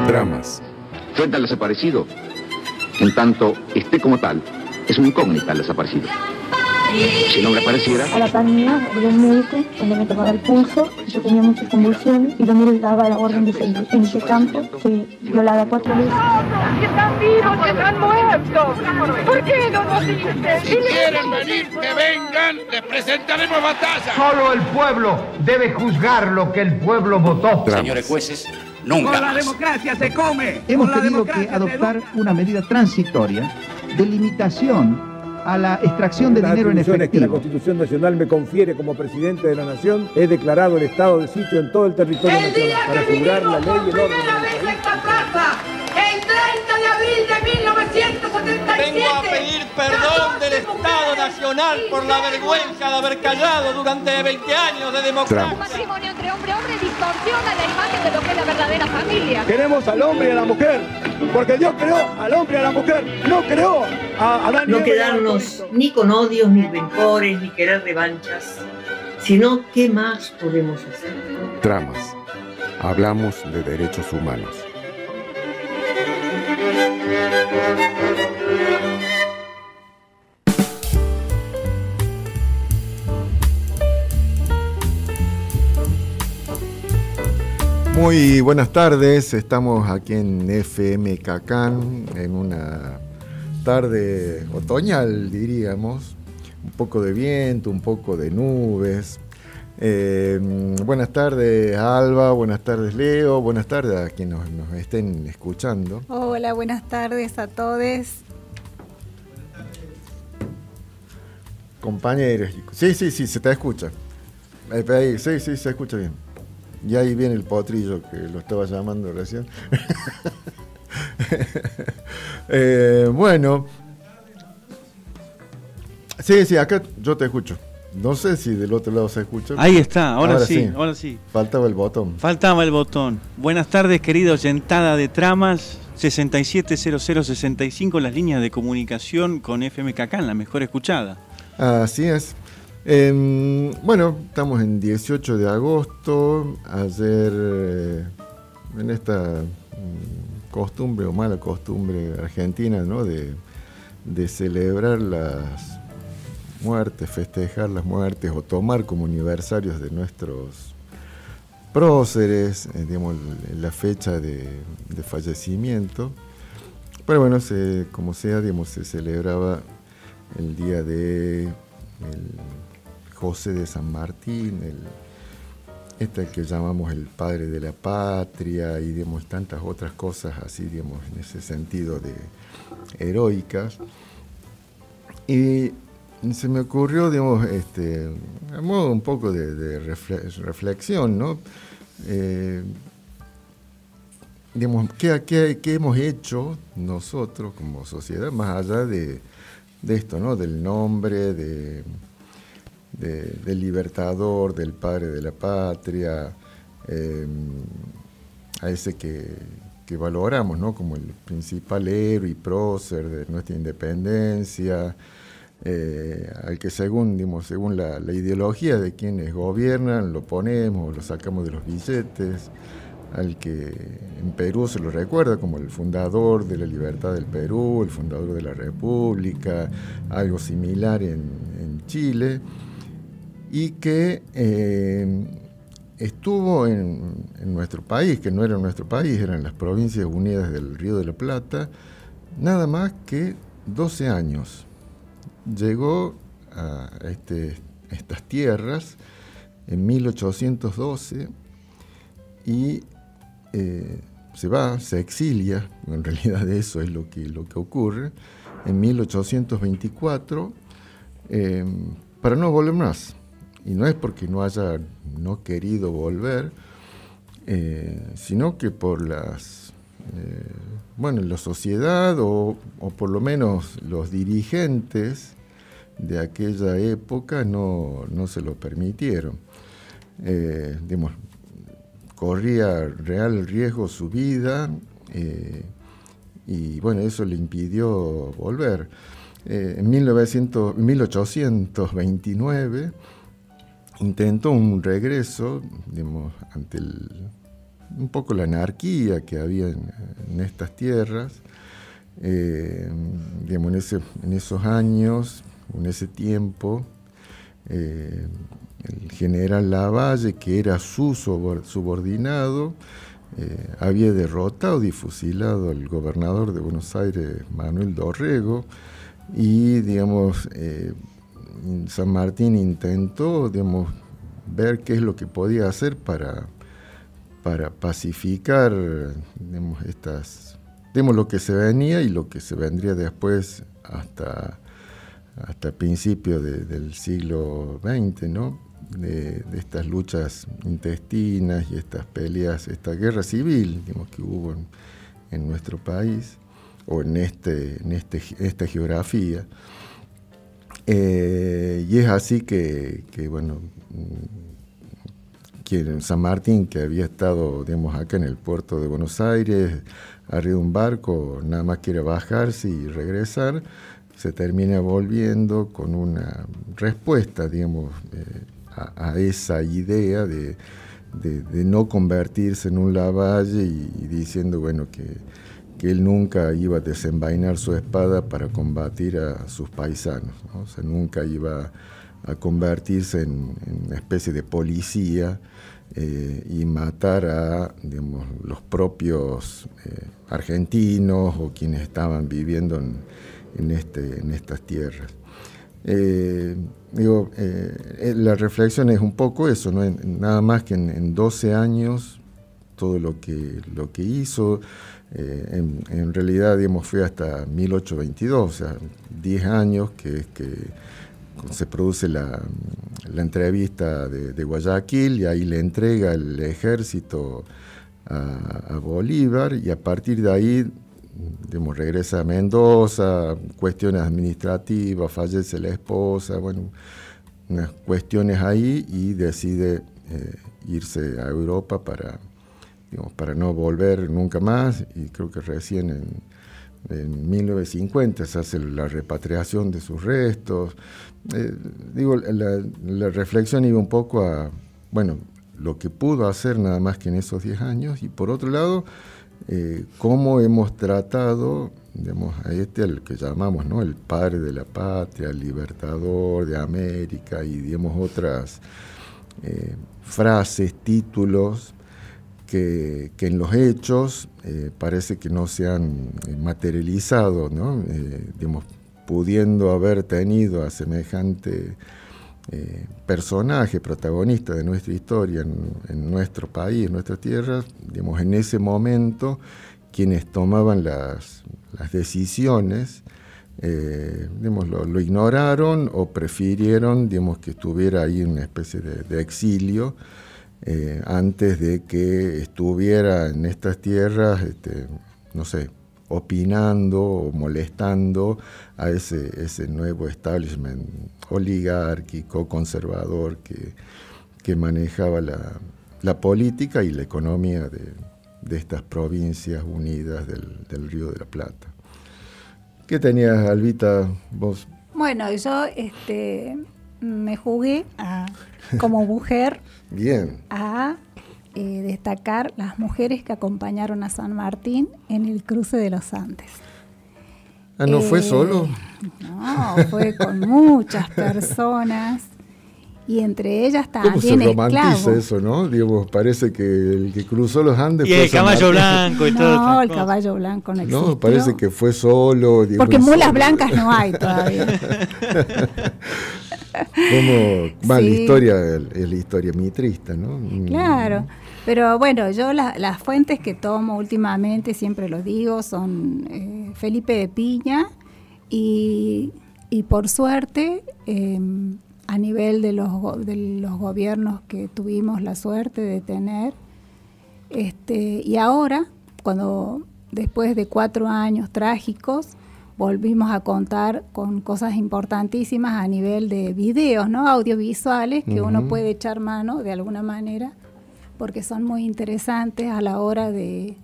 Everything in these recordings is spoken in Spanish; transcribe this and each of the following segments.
Dramas. Frente al desaparecido, en tanto esté como tal, es una incógnita el desaparecido. Si no me apareciera... A la par mía había un médico donde me tomaba el pulso, yo tenía muchas convulsiones y donde él daba la orden de seguir. En ese campo fui violada 4 veces. ¡Que están vivos, que están muertos! ¿Por qué no nos dicen? Si quieren venir, que vengan, les presentaremos batalla. Solo el pueblo debe juzgar lo que el pueblo votó. Dramas. Señores jueces, nunca Con la más. democracia se come. Hemos Con la tenido que democracia se adoptar educa. una medida transitoria de limitación a la extracción de dinero en que la efectivo. Constitución Nacional me confiere como presidente de la Nación, he declarado el estado de sitio en todo el territorio nacional para asegurar la ley y el orden. Primera vez en esta plaza, el 30 de abril de 1977. Vengo a pedir perdón del Estado Nacional por la vergüenza de haber callado durante 20 años de democracia. Dramas. El matrimonio entre hombre y hombre distorsiona la imagen de lo que es la verdadera familia. Queremos al hombre y a la mujer, porque Dios creó al hombre y a la mujer, no creó a Adán y No Eva. quedarnos ni con odios, ni rencores, ni querer revanchas, sino qué más podemos hacer. Dramas. Hablamos de derechos humanos. Muy buenas tardes, estamos aquí en FM Cacán en una tarde otoñal, diríamos, un poco de viento, un poco de nubes. Buenas tardes Alba, buenas tardes Leo, buenas tardes a quienes nos estén escuchando. Hola, buenas tardes a todos. Compañeros, sí, se te escucha. Ahí, sí, se escucha bien. Y ahí viene el potrillo que lo estaba llamando recién. Bueno. Sí, acá yo te escucho. No sé si del otro lado se escucha. Ahí está, ahora sí. Faltaba el botón. Buenas tardes, querida oyentada de Tramas. 670065, las líneas de comunicación con FM Cacán, la mejor escuchada. Así es. Bueno, estamos en 18 de agosto. Ayer, en esta costumbre o mala costumbre argentina, ¿no? De celebrar las muertes, festejar las muertes o tomar como aniversarios de nuestros próceres, digamos, la fecha de fallecimiento. Pero bueno, como sea, digamos, se celebraba el día de José de San Martín, el que llamamos el padre de la patria, y digamos, tantas otras cosas así, digamos, en ese sentido de heroicas. Y se me ocurrió, digamos, a modo un poco de reflexión, ¿no? Digamos, ¿qué hemos hecho nosotros como sociedad, más allá de esto, ¿no? Del nombre, del libertador, del padre de la patria, a ese que valoramos, ¿no? Como el principal héroe y prócer de nuestra independencia, al que según la ideología de quienes gobiernan lo ponemos, lo sacamos de los billetes, al que en Perú se lo recuerda como el fundador de la libertad del Perú, el fundador de la República, algo similar en Chile, y que estuvo en nuestro país, que no era nuestro país, eran las Provincias Unidas del Río de la Plata, nada más que 12 años. Llegó a estas tierras en 1812 y se exilia, en realidad eso es lo que ocurre, en 1824, para no volver más. Y no es porque no haya querido volver, sino que por la sociedad o por lo menos los dirigentes de aquella época no se lo permitieron. Digamos, corría real riesgo su vida y bueno, eso le impidió volver. En 1829 intentó un regreso, digamos, ante un poco la anarquía que había en estas tierras. Digamos, en esos años, en ese tiempo, el general Lavalle, que era su subordinado, había derrotado y fusilado al gobernador de Buenos Aires, Manuel Dorrego, y, digamos, San Martín intentó, digamos, ver qué es lo que podía hacer para pacificar, digamos, lo que se venía y lo que se vendría después hasta principios del siglo XX, ¿no? De estas luchas intestinas y estas peleas, esta guerra civil, digamos, que hubo en nuestro país, o en esta geografía. Y es así que bueno, San Martín, que había estado, digamos, acá en el puerto de Buenos Aires, arriba de un barco, nada más quiere bajarse y regresar, se termina volviendo con una respuesta, digamos, a esa idea de no convertirse en un Lavalle y diciendo, bueno, que él nunca iba a desenvainar su espada para combatir a sus paisanos, ¿no? O sea, nunca iba a convertirse en una especie de policía y matar a, digamos, los propios argentinos o quienes estaban viviendo en estas tierras. La reflexión es un poco eso, ¿no? Nada más que en 12 años todo lo que hizo, en realidad, digamos, fue hasta 1822, o sea, 10 años que se produce la entrevista de Guayaquil, y ahí le entrega el ejército a Bolívar, y a partir de ahí, digamos, regresa a Mendoza, cuestiones administrativas, fallece la esposa, bueno, unas cuestiones ahí, y decide irse a Europa para no volver nunca más, y creo que recién en 1950 se hace la repatriación de sus restos. La reflexión iba un poco a, bueno, lo que pudo hacer nada más que en esos 10 años, y por otro lado, cómo hemos tratado, digamos, al que llamamos, ¿no?, el padre de la patria, el libertador de América, y, digamos, otras frases, títulos, que en los hechos parece que no se han materializado, ¿no? Digamos, pudiendo haber tenido a semejante personaje, protagonista de nuestra historia en nuestro país, en nuestras tierras, digamos, en ese momento, quienes tomaban las decisiones, digamos, lo ignoraron o prefirieron, digamos, que estuviera ahí en una especie de exilio, antes de que estuviera en estas tierras, no sé, opinando o molestando a ese nuevo establishment oligárquico, conservador, que manejaba la política y la economía de estas provincias unidas del Río de la Plata. ¿Qué tenías, Albita, vos? Bueno, yo me jugué como mujer Bien. a destacar las mujeres que acompañaron a San Martín en el cruce de los Andes. ¿No fue solo? No, fue con muchas personas, y entre ellas también ¿Cómo se romantiza esclavos. eso, no? Digamos, parece que el que cruzó los Andes y fue el caballo blanco y todo. No, el caballo blanco no existió. No, parece que fue solo. Digamos, porque mulas blancas no hay todavía. La historia es la historia mitrista, ¿no? Claro, pero bueno, yo las fuentes que tomo últimamente, siempre lo digo, son Felipe de Piña, y por suerte, a nivel de los gobiernos que tuvimos la suerte de tener, y ahora, después de 4 años trágicos, volvimos a contar con cosas importantísimas a nivel de videos, ¿no?, audiovisuales, que uno puede echar mano de alguna manera, porque son muy interesantes a la hora de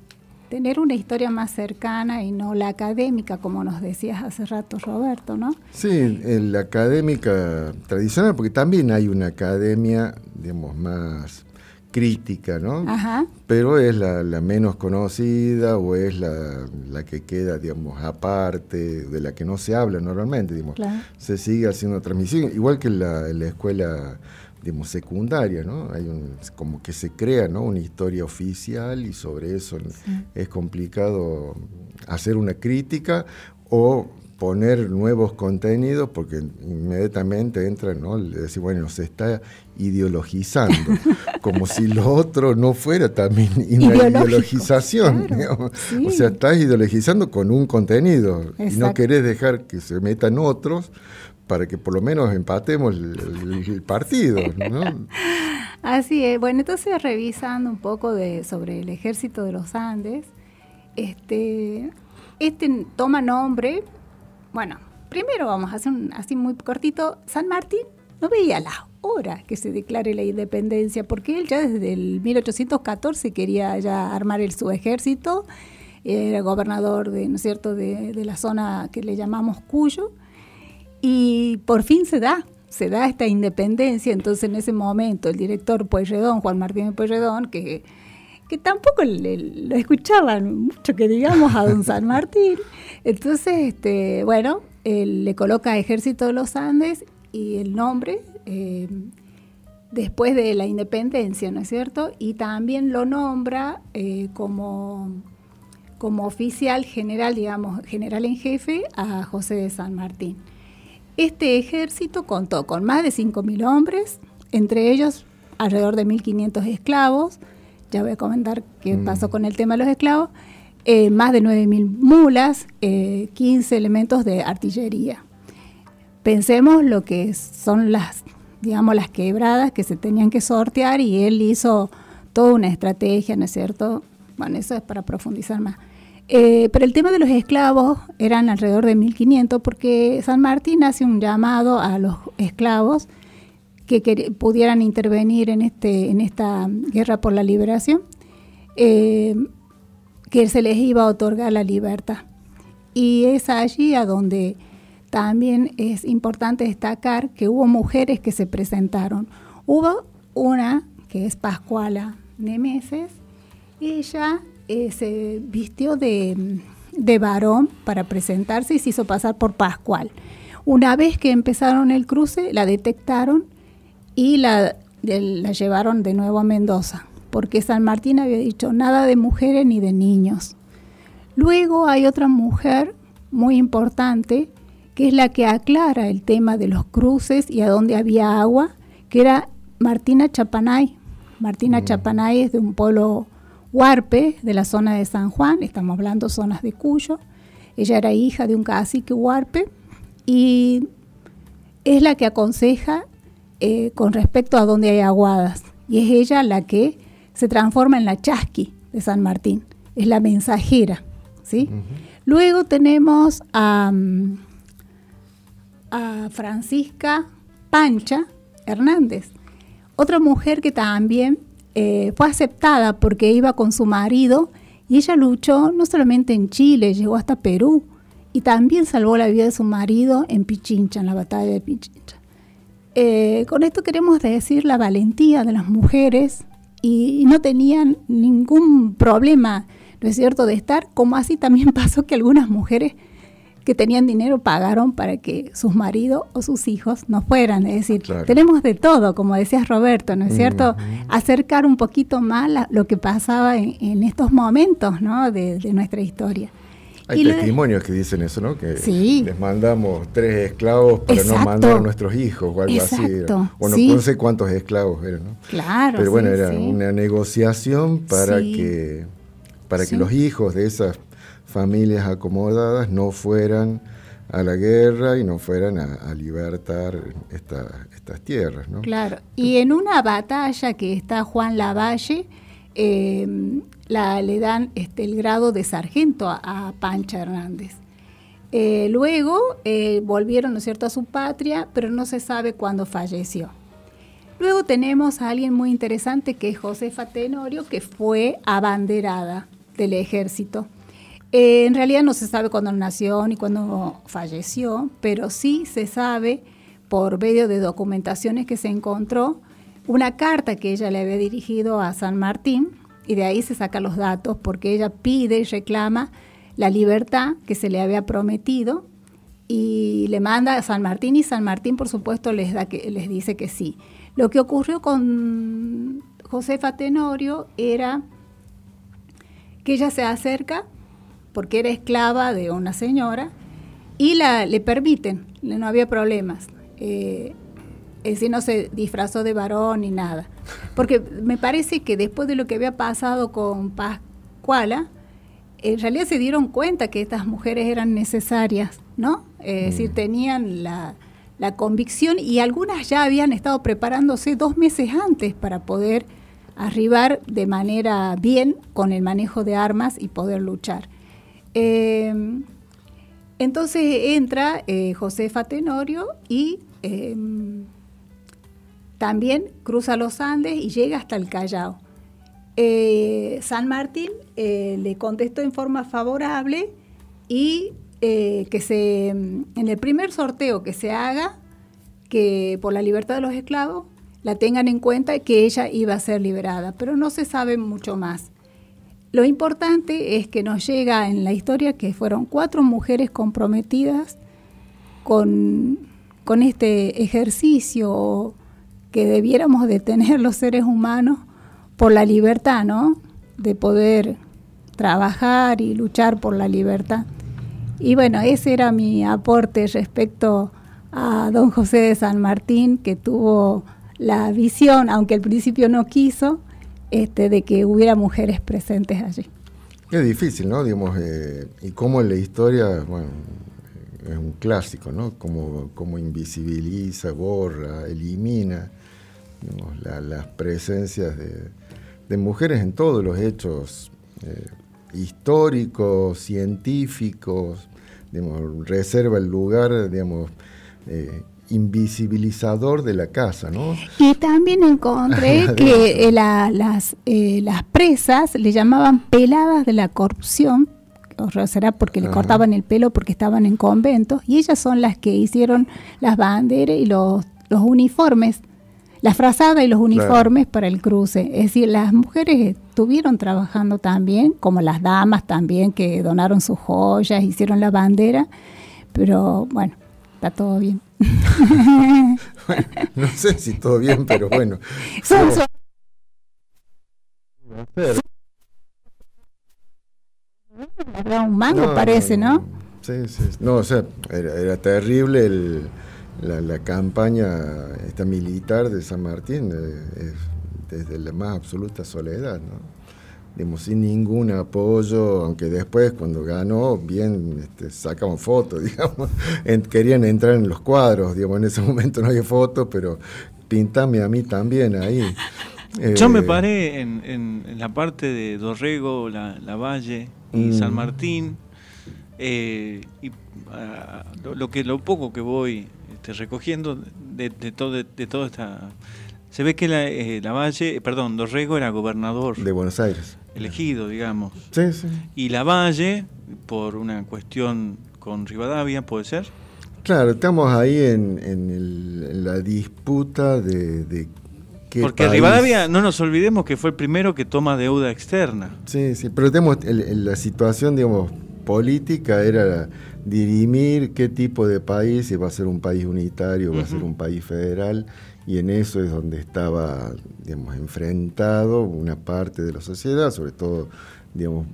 tener una historia más cercana y no la académica, como nos decías hace rato, Roberto, ¿no? Sí, la académica tradicional, porque también hay una academia, digamos, más crítica, ¿no? Ajá. Pero es la menos conocida o es la que queda, digamos, aparte, de la que no se habla normalmente, digamos. Claro. Se sigue haciendo transmisión, igual que en la escuela, digamos, secundaria, ¿no? Hay como que se crea, ¿no?, una historia oficial, y sobre eso es complicado hacer una crítica o poner nuevos contenidos, porque inmediatamente entra, ¿no?, decir, bueno, se está ideologizando, como si lo otro no fuera también una ideologización, claro, sí. O sea, estás ideologizando con un contenido. Exacto. Y no querés dejar que se metan otros para que por lo menos empatemos el partido, ¿no? Así es. Bueno, entonces, revisando un poco sobre el Ejército de los Andes, este toma nombre. Bueno, primero vamos a hacer así muy cortito. San Martín no veía la hora que se declare la independencia, porque él ya desde el 1814 quería ya armar su ejército. Era gobernador ¿no es cierto?, de la zona que le llamamos Cuyo, y por fin se da esta independencia. Entonces, en ese momento, el director Pueyrredón, Juan Martín de Pueyrredón, que tampoco lo escuchaban mucho, que digamos, a don San Martín. Entonces, bueno, él le coloca Ejército de los Andes y el nombre después de la independencia, ¿no es cierto? Y también lo nombra como oficial general, digamos, general en jefe, a José de San Martín. Este ejército contó con más de 5.000 hombres, entre ellos alrededor de 1.500 esclavos. Ya voy a comentar qué pasó con el tema de los esclavos. Más de 9.000 mulas, 15 elementos de artillería. Pensemos lo que son las quebradas que se tenían que sortear, y él hizo toda una estrategia, ¿no es cierto? Bueno, eso es para profundizar más. Pero el tema de los esclavos eran alrededor de 1.500, porque San Martín hace un llamado a los esclavos que pudieran intervenir en esta guerra por la liberación, que se les iba a otorgar la libertad. Y es allí a donde también es importante destacar que hubo mujeres que se presentaron. Hubo una que es Pascuala Nemeses. Ella se vistió de varón para presentarse y se hizo pasar por Pascual. Una vez que empezaron el cruce, la detectaron y la llevaron de nuevo a Mendoza, porque San Martín había dicho nada de mujeres ni de niños. Luego hay otra mujer muy importante, que es la que aclara el tema de los cruces y a dónde había agua, que era Martina Chapanay. Martina Chapanay es de un pueblo huarpe de la zona de San Juan, estamos hablando zonas de Cuyo. Ella era hija de un cacique huarpe y es la que aconseja con respecto a dónde hay aguadas, y es ella la que se transforma en la chasqui de San Martín, es la mensajera, ¿sí? Uh-huh. Luego tenemos a Francisca Pancha Hernández, otra mujer que también fue aceptada porque iba con su marido, y ella luchó no solamente en Chile, llegó hasta Perú, y también salvó la vida de su marido en Pichincha, en la batalla de Pichincha. Con esto queremos decir la valentía de las mujeres, y no tenían ningún problema, ¿no es cierto?, de estar, como así también pasó que algunas mujeres que tenían dinero pagaron para que sus maridos o sus hijos no fueran. Es decir, claro, tenemos de todo, como decías Roberto, ¿no es cierto? Acercar un poquito más lo que pasaba en estos momentos, ¿no?, de nuestra historia. Hay testimonios que dicen eso, ¿no? Que sí, les mandamos 3 esclavos para no mandar a nuestros hijos o algo así. Bueno, no sé cuántos esclavos eran, ¿no? Claro. Pero bueno, era una negociación para que los hijos de esas familias acomodadas no fueran a la guerra y no fueran a libertar estas tierras, ¿no? Claro. Y en una batalla que está Juan Lavalle, le dan el grado de sargento a Pancha Hernández. Luego volvieron, ¿no es cierto?, a su patria, pero no se sabe cuándo falleció. Luego tenemos a alguien muy interesante, que es Josefa Tenorio, que fue abanderada del ejército. En realidad no se sabe cuándo nació ni cuándo falleció, pero sí se sabe por medio de documentaciones que se encontró una carta que ella le había dirigido a San Martín, y de ahí se sacan los datos, porque ella pide y reclama la libertad que se le había prometido, y le manda a San Martín, y San Martín, por supuesto, les dice que sí. Lo que ocurrió con Josefa Tenorio era que ella se acerca, porque era esclava de una señora, y le permiten, no había problemas. Es decir, no se disfrazó de varón ni nada. Porque me parece que después de lo que había pasado con Pascuala, en realidad se dieron cuenta que estas mujeres eran necesarias, ¿no? Es decir, tenían la convicción, y algunas ya habían estado preparándose 2 meses antes para poder arribar de manera bien con el manejo de armas y poder luchar. Entonces entra Josefa Tenorio y también cruza los Andes y llega hasta el Callao. San Martín le contestó en forma favorable, y que en el primer sorteo que se haga, que por la libertad de los esclavos, la tengan en cuenta, que ella iba a ser liberada, pero no se sabe mucho más. Lo importante es que nos llega en la historia que fueron 4 mujeres comprometidas con este ejercicio que debiéramos de tener los seres humanos por la libertad, ¿no? De poder trabajar y luchar por la libertad. Y bueno, ese era mi aporte respecto a don José de San Martín, que tuvo la visión, aunque al principio no quiso, de que hubiera mujeres presentes allí. Es difícil, ¿no? Digamos, y cómo en la historia, bueno, es un clásico, ¿no? Cómo invisibiliza, borra, elimina, digamos, las presencias de mujeres en todos los hechos históricos, científicos, digamos, reserva el lugar, digamos, invisibilizador de la casa, ¿no? Y también encontré que las presas le llamaban peladas de la corrupción, o será porque le cortaban el pelo porque estaban en conventos, y ellas son las que hicieron las banderas y los uniformes, la frazada y los uniformes para el cruce. Es decir, las mujeres estuvieron trabajando también, como las damas también, que donaron sus joyas, hicieron la bandera, pero bueno, está todo bien. Bueno, no sé si todo bien, pero bueno. Un mango parece, ¿no? Sí. No, o sea, era terrible la campaña esta militar de San Martín, desde la más absoluta soledad, ¿no? Digamos, sin ningún apoyo, aunque después cuando ganó, bien sacaban fotos, digamos, querían entrar en los cuadros, digamos, en ese momento no había fotos, pero pintame a mí también ahí. Yo me paré en la parte de Dorrego, la Valle y San Martín, y lo poco que voy recogiendo de toda esta... Se ve que la Valle, Dorrego era gobernador de Buenos Aires, elegido, digamos. Sí. Y la Valle, por una cuestión con Rivadavia, ¿puede ser? Claro, estamos ahí en la disputa de qué porque país. Rivadavia, no nos olvidemos que fue el primero que toma deuda externa. Sí, pero tenemos la situación, digamos, política era dirimir qué tipo de país, si va a ser un país unitario, va a ser un país federal, y en eso es donde estaba, digamos, enfrentado una parte de la sociedad, sobre todo, digamos,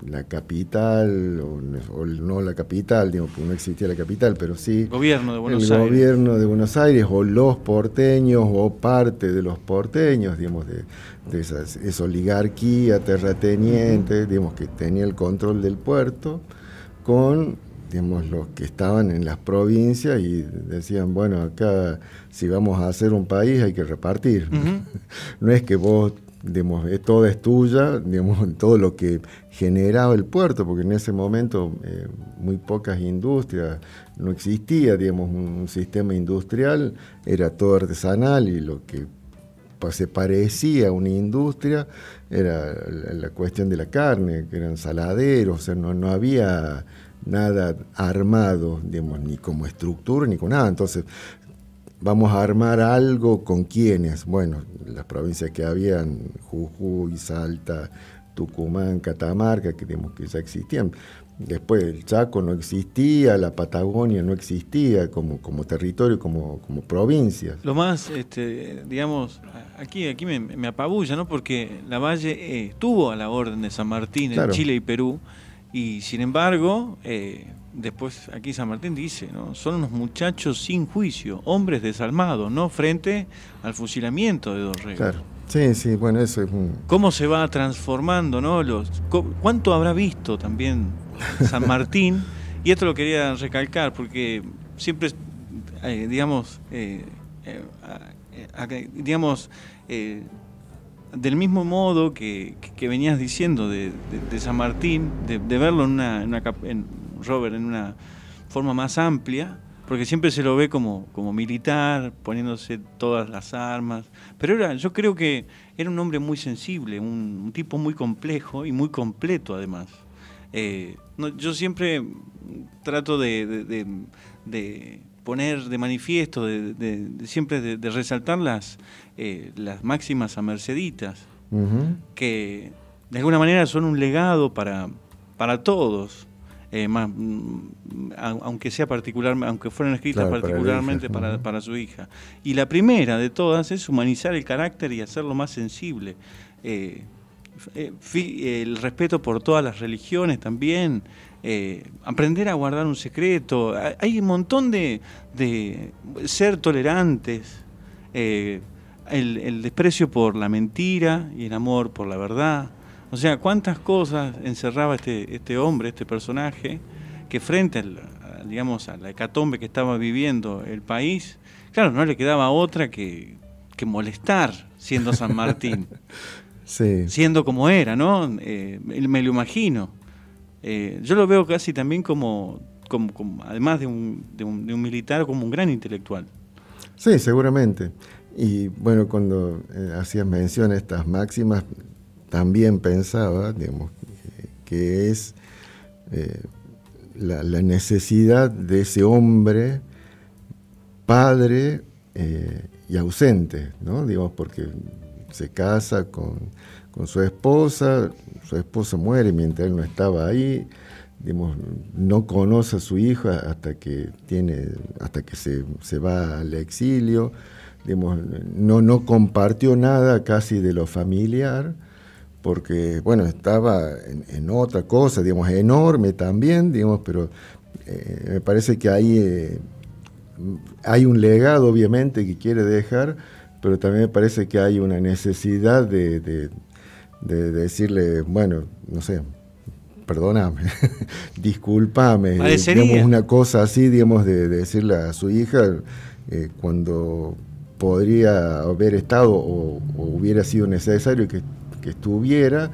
la capital, o no la capital, digamos, porque no existía la capital, pero sí gobierno de Buenos el Aires. Gobierno de Buenos Aires, o los porteños, o parte de los porteños, digamos, de esa oligarquía terrateniente, digamos, que tenía el control del puerto, con, digamos, los que estaban en las provincias y decían, bueno, acá si vamos a hacer un país hay que repartir. No es que vos, digamos, todo es tuya, digamos, todo lo que generaba el puerto, porque en ese momento muy pocas industrias, no existía, digamos, un sistema industrial, era todo artesanal, y lo que se parecía a una industria era la cuestión de la carne, que eran saladeros, o sea, no había nada armado, digamos, ni como estructura ni con nada. Entonces, vamos a armar algo con quiénes. Bueno, las provincias que habían, Jujuy, Salta, Tucumán, Catamarca, que ya existían. Después el Chaco no existía, la Patagonia no existía como territorio, como provincias. Lo más, digamos, aquí me apabulla, ¿no? Porque Lavalle estuvo a la orden de San Martín en Chile y Perú, y sin embargo, después aquí San Martín dice, ¿no? Son unos muchachos sin juicio, hombres desalmados, ¿no? Frente al fusilamiento de Dorrego. Claro. Sí, bueno, eso es un... ¿Cómo se va transformando, ¿no? ¿Cuánto habrá visto también San Martín? Y esto lo quería recalcar porque siempre, digamos, del mismo modo que venías diciendo de San Martín, de verlo en Robert en una forma más amplia, porque siempre se lo ve como militar, poniéndose todas las armas, pero yo creo que era un hombre muy sensible, un tipo muy complejo y muy completo además. Yo siempre trato de poner de manifiesto, siempre de resaltar las máximas amerceditas, que de alguna manera son un legado para todos. Aunque fueran escritas particularmente para su hija. Y la primera de todas es humanizar el carácter y hacerlo más sensible. El respeto por todas las religiones también, aprender a guardar un secreto. Hay un montón de ser tolerantes, el desprecio por la mentira y el amor por la verdad. O sea, cuántas cosas encerraba este hombre, este personaje, que frente a la hecatombe que estaba viviendo el país, claro, no le quedaba otra que molestar, siendo San Martín. Sí. Siendo como era, ¿no? Me lo imagino. Yo lo veo casi también como además de un militar, como un gran intelectual. Sí, seguramente. Y bueno, cuando hacías mención a estas máximas, también pensaba, digamos, que es la necesidad de ese hombre padre y ausente, ¿no? Digamos, porque se casa con su esposa muere mientras él no estaba ahí, digamos, no conoce a su hija hasta que se va al exilio, digamos, no compartió nada casi de lo familiar, porque, bueno, estaba en otra cosa, digamos, enorme también, digamos, pero me parece que ahí hay un legado, obviamente, que quiere dejar, pero también me parece que hay una necesidad de decirle, bueno, no sé, perdóname, discúlpame, digamos, una cosa así, digamos, de decirle a su hija cuando podría haber estado o hubiera sido necesario que estuviera,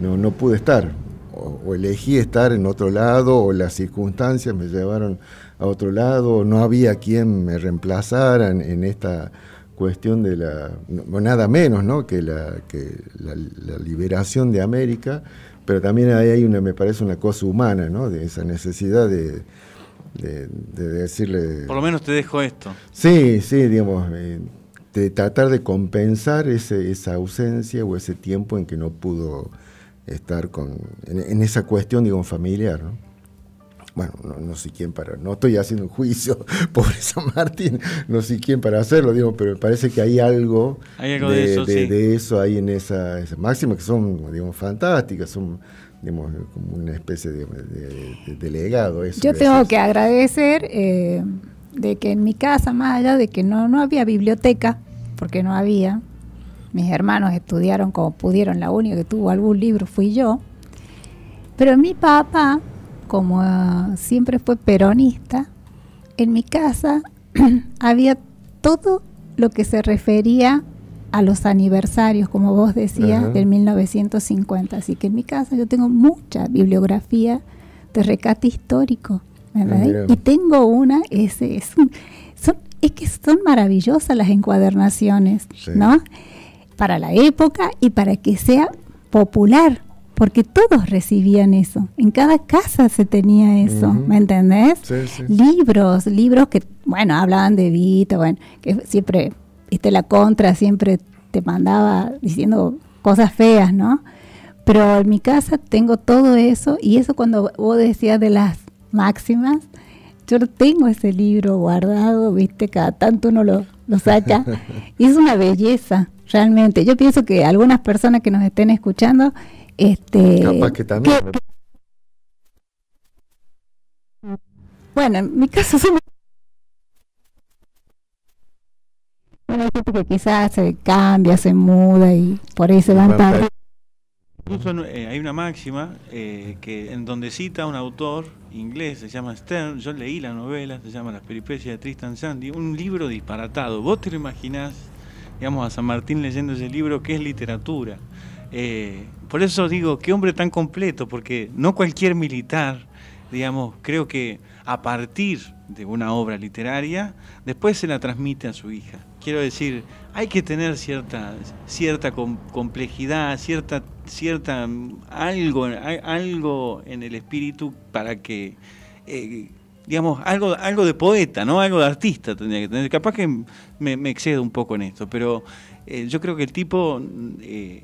no pude estar, o elegí estar en otro lado, o las circunstancias me llevaron a otro lado, o no había quien me reemplazara en esta cuestión de nada menos, ¿no? que la liberación de América, pero también ahí hay me parece una cosa humana, ¿no? De esa necesidad de decirle... Por lo menos te dejo esto. Sí, digamos, de tratar de compensar esa ausencia o ese tiempo en que no pudo estar en esa cuestión, digamos, familiar, ¿no? Bueno, no sé quién no estoy haciendo un juicio por San Martín, no sé quién para hacerlo, digo, pero me parece que hay algo de eso ahí en esas máximas que son, digamos, fantásticas, son, digamos, como una especie de legado. Eso, yo tengo que agradecer de que en mi casa, más allá de que no había biblioteca, porque no había, mis hermanos estudiaron como pudieron, la única que tuvo algún libro fui yo, pero mi papá, como siempre fue peronista, en mi casa había todo lo que se refería a los aniversarios, como vos decías, del 1950. Así que en mi casa yo tengo mucha bibliografía de rescate histórico, ¿verdad? Y tengo una, es que son maravillosas las encuadernaciones, ¿no? Para la época y para que sea popular, porque todos recibían eso. En cada casa se tenía eso, ¿me entendés? Sí, sí. Libros que, bueno, hablaban de Evita, bueno, que siempre, la contra siempre te mandaba diciendo cosas feas, ¿no? Pero en mi casa tengo todo eso, y eso cuando vos decías de las máximas, yo tengo ese libro guardado, viste, cada tanto uno lo saca, y es una belleza, realmente. Yo pienso que algunas personas que nos estén escuchando, capaz que también. Bueno, en mi caso hay gente que quizás se cambia, se muda y por ahí se van tarde. Incluso hay una máxima que en donde cita a un autor inglés, se llama Stern. Yo leí la novela, se llama Las peripecias de Tristan Shandy, un libro disparatado. Vos te lo imaginás, digamos, a San Martín leyendo ese libro, que es literatura. Por eso digo, qué hombre tan completo, porque no cualquier militar, digamos, creo que a partir de una obra literaria, después se la transmite a su hija. Quiero decir, hay que tener cierta complejidad, cierta algo en el espíritu para que, digamos, algo de poeta, ¿no? Algo de artista tendría que tener. Capaz que me excedo un poco en esto, pero yo creo que el tipo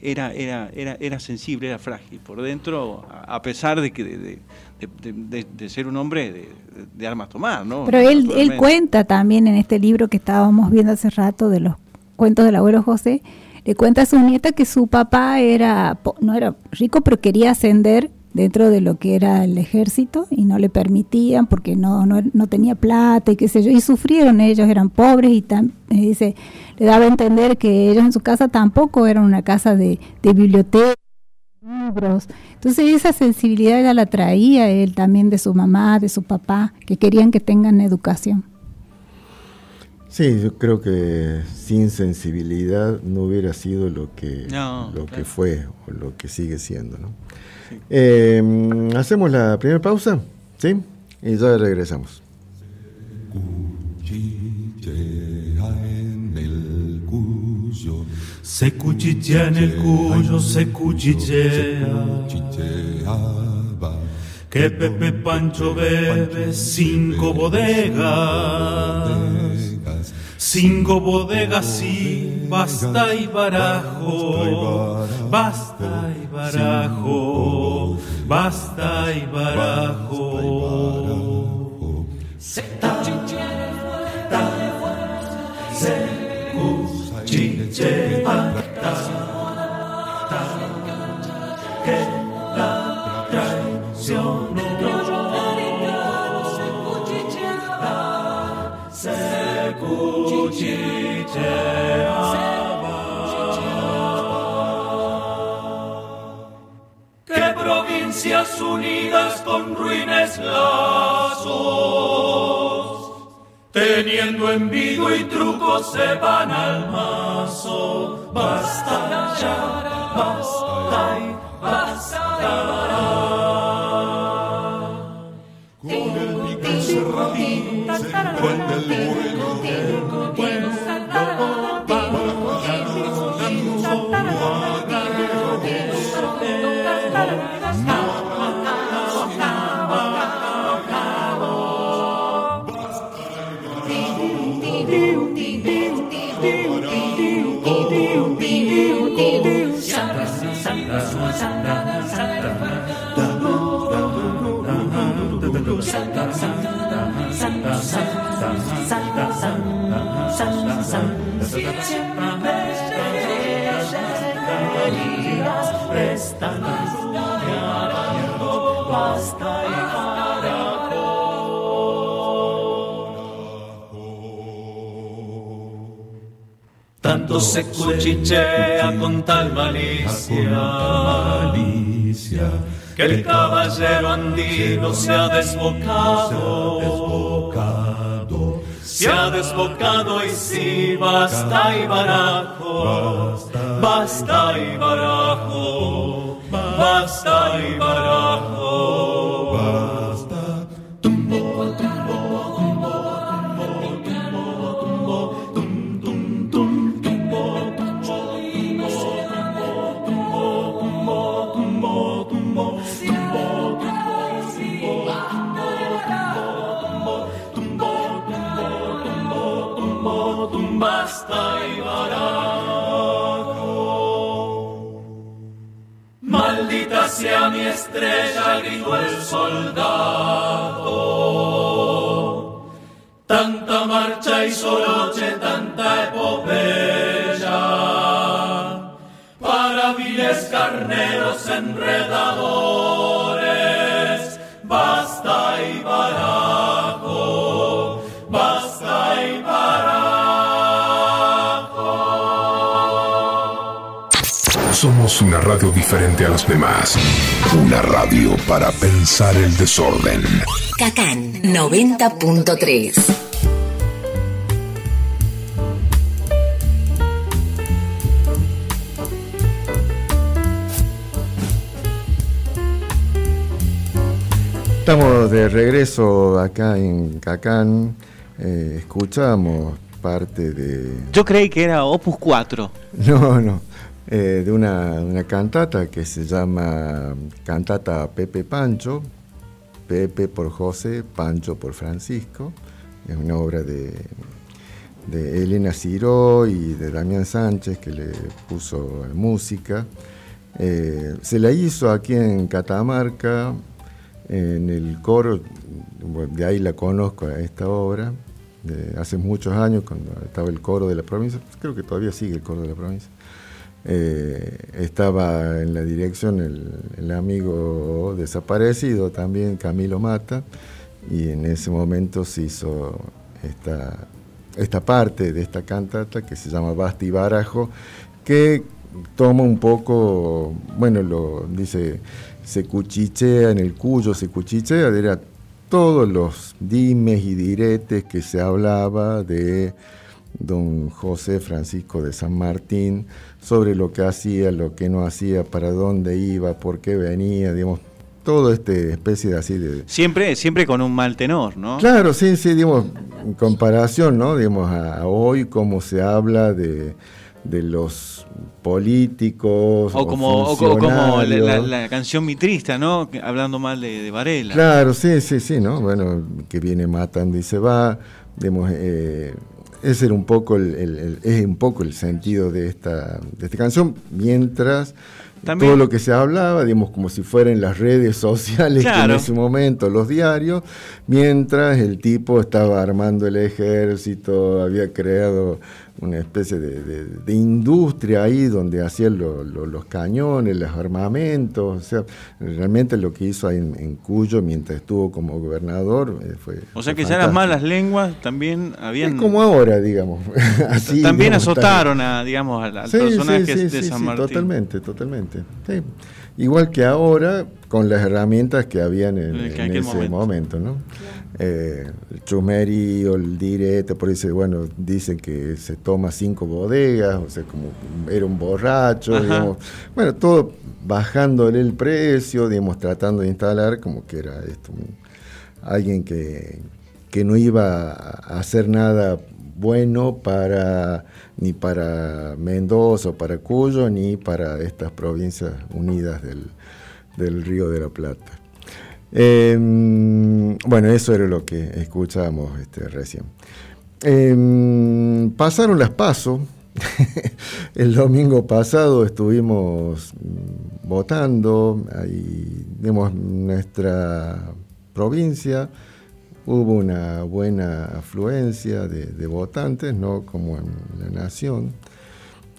era sensible, era frágil por dentro, a pesar de que de ser un hombre de armas tomar, ¿no? Pero él cuenta también en este libro que estábamos viendo hace rato, de los cuentos del abuelo José, le cuenta a su nieta que su papá no era rico, pero quería ascender dentro de lo que era el ejército y no le permitían porque no tenía plata y qué sé yo, y sufrieron, ellos eran pobres, y dice, le daba a entender que ellos en su casa tampoco eran una casa de biblioteca, libros. Entonces esa sensibilidad ya la traía él también de su mamá, de su papá, que querían que tengan educación. Sí, yo creo que sin sensibilidad no hubiera sido lo que fue o lo que sigue siendo, ¿no? Sí. Hacemos la primera pausa, ¿sí? Y ya regresamos. Se cuchichea en el Cuyo, se cuchichea. Que Pepe Pancho bebe 5 bodegas y basta y barajo, basta y barajo, basta y barajo. Se cuchichea, que la traición que provincias unidas con ruines lazos, teniendo envido y truco se van al mazo. Basta ya, basta y basta. Con el pico cerradito se encuentra el bueno. Tanto se cuchichea con tal malicia, que el caballero andino se ha desbocado y sí, basta y barajo, basta y barajo, basta y barajo, basta. Tumbo, tumbo, tumbo, tumbo, tumbo, tum, tum, tumbo, tumbo, tumbo, tumbo, tumbo, tumbo, tumbo, tumbo. sea mi estrella, gritó el soldado. Tanta marcha y soroche, tanta epopeya, para viles carneros enredadores, basta y barajo, basta y barajo. Somos una radio diferente a las demás, una radio para pensar el desorden. Cacán 90.3. Estamos de regreso acá en Cacán. Escuchamos parte de... Yo creí que era Opus 4. No. De una cantata que se llama Cantata Pepe Pancho. Pepe por José, Pancho por Francisco. Es una obra de Elena Ciró y de Damián Sánchez, que le puso música. Se la hizo aquí en Catamarca, en el coro, de ahí la conozco a esta obra, de hace muchos años, cuando estaba el coro de la provincia, creo que todavía sigue el coro de la provincia. Estaba en la dirección el amigo desaparecido también, Camilo Mata, y en ese momento se hizo esta parte de esta cantata que se llama Basta y Barajo, que toma un poco, bueno, lo dice, se cuchichea en el Cuyo, se cuchichea, era todos los dimes y diretes que se hablaba de don José Francisco de San Martín, sobre lo que hacía, lo que no hacía, para dónde iba, por qué venía, digamos, todo especie de así de... Siempre con un mal tenor, ¿no? Claro, sí, digamos, en comparación, ¿no? Digamos, a hoy, cómo se habla de los políticos o como la canción mitrista, ¿no? Hablando mal de Varela. Claro, sí, ¿no? Bueno, que viene matando y se va, digamos, ese era un poco es un poco el sentido de esta canción, mientras también todo lo que se hablaba, digamos, como si fueran las redes sociales, claro, que en ese momento, los diarios, mientras el tipo estaba armando el ejército, había creado una especie de industria ahí donde hacían los cañones, los armamentos, o sea, realmente lo que hizo ahí en Cuyo mientras estuvo como gobernador fue... O sea que ya las malas lenguas también habían... Es como ahora, digamos. Así, también digamos, azotaron al personaje de San Martín. Totalmente. Sí. Igual que ahora, con las herramientas que habían en ese momento, ¿no? El chumerío, el direte, por eso, bueno, dicen que se toma 5 bodegas, o sea, como era un borracho, digamos. Bueno, todo bajándole el precio, digamos, tratando de instalar como que era esto, alguien que no iba a hacer nada bueno ni para Mendoza, para Cuyo, ni para estas provincias unidas del Río de la Plata. Bueno, eso era lo que escuchábamos recién. Pasaron las PASO. El domingo pasado estuvimos votando, ahí, digamos, nuestra provincia. Hubo una buena afluencia de votantes, no como en la Nación,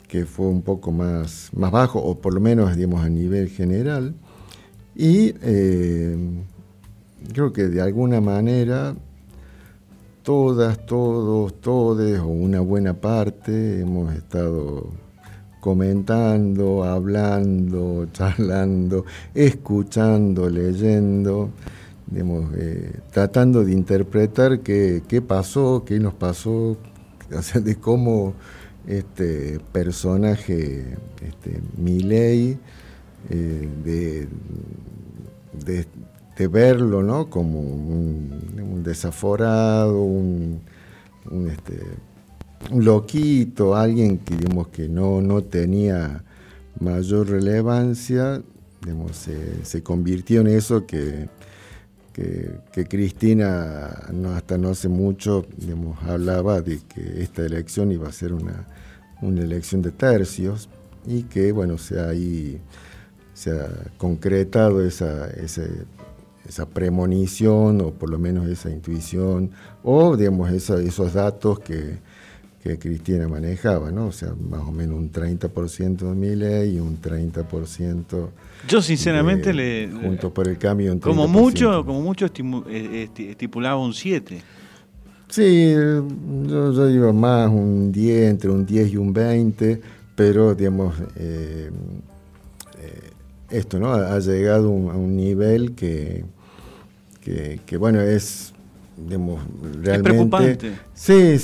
que fue un poco más bajo, o por lo menos, digamos, a nivel general. Y creo que de alguna manera todos, o una buena parte, hemos estado comentando, hablando, charlando, escuchando, leyendo, digamos, tratando de interpretar qué pasó, qué nos pasó, o sea, de cómo este personaje, Milei, de verlo, ¿no? Como un desaforado, un loquito, alguien que, digamos, que no tenía mayor relevancia, digamos, se convirtió en eso que Cristina hasta no hace mucho, digamos, hablaba de que esta elección iba a ser una elección de tercios, y que, bueno, concretado esa premonición, o por lo menos esa intuición, o digamos esos datos que Cristina manejaba, ¿no? O sea, más o menos un 30% de Milei y un 30%. Yo sinceramente Juntos por el Cambio. Un 30%. Como mucho estipulaba un 7. Sí, yo digo más un 10, entre un 10 y un 20, pero digamos esto, ¿no? Ha llegado a un nivel que bueno, es, digamos, realmente... Es preocupante. Sí,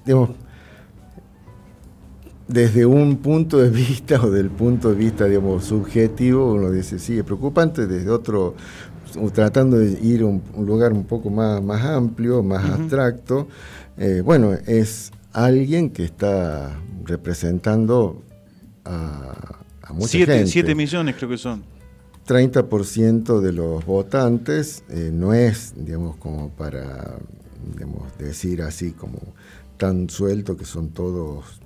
digamos, desde un punto de vista, o del punto de vista, digamos, subjetivo, uno dice, sí, es preocupante. Desde otro, tratando de ir a un lugar un poco más amplio, más abstracto, bueno, es alguien que está representando a mucha gente. 7 millones creo que son. 30% de los votantes, no es, digamos, como para, digamos, decir así como tan suelto que son todos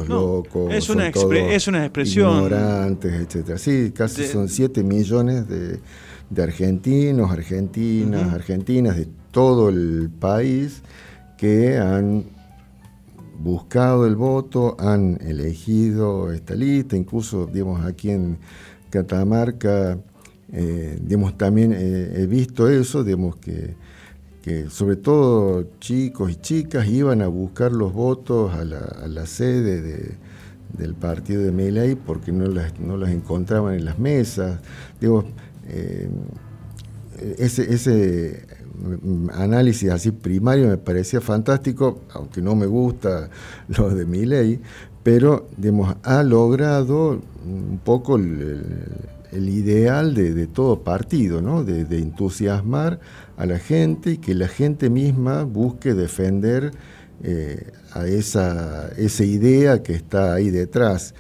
locos, es una expresión, ignorantes, etcétera. Sí, casi son 7 millones de argentinos, argentinas de todo el país que han buscado el voto, han elegido esta lista. Incluso, digamos, aquí en Catamarca, digamos, también he visto eso, digamos, que sobre todo chicos y chicas iban a buscar los votos a la sede del partido de Milei porque no las encontraban en las mesas. Digo, ese análisis así primario me parecía fantástico, aunque no me gusta lo de Milei, pero, digamos, ha logrado un poco el ideal de todo partido, ¿no? De entusiasmar a la gente y que la gente misma busque defender a esa idea que está ahí detrás,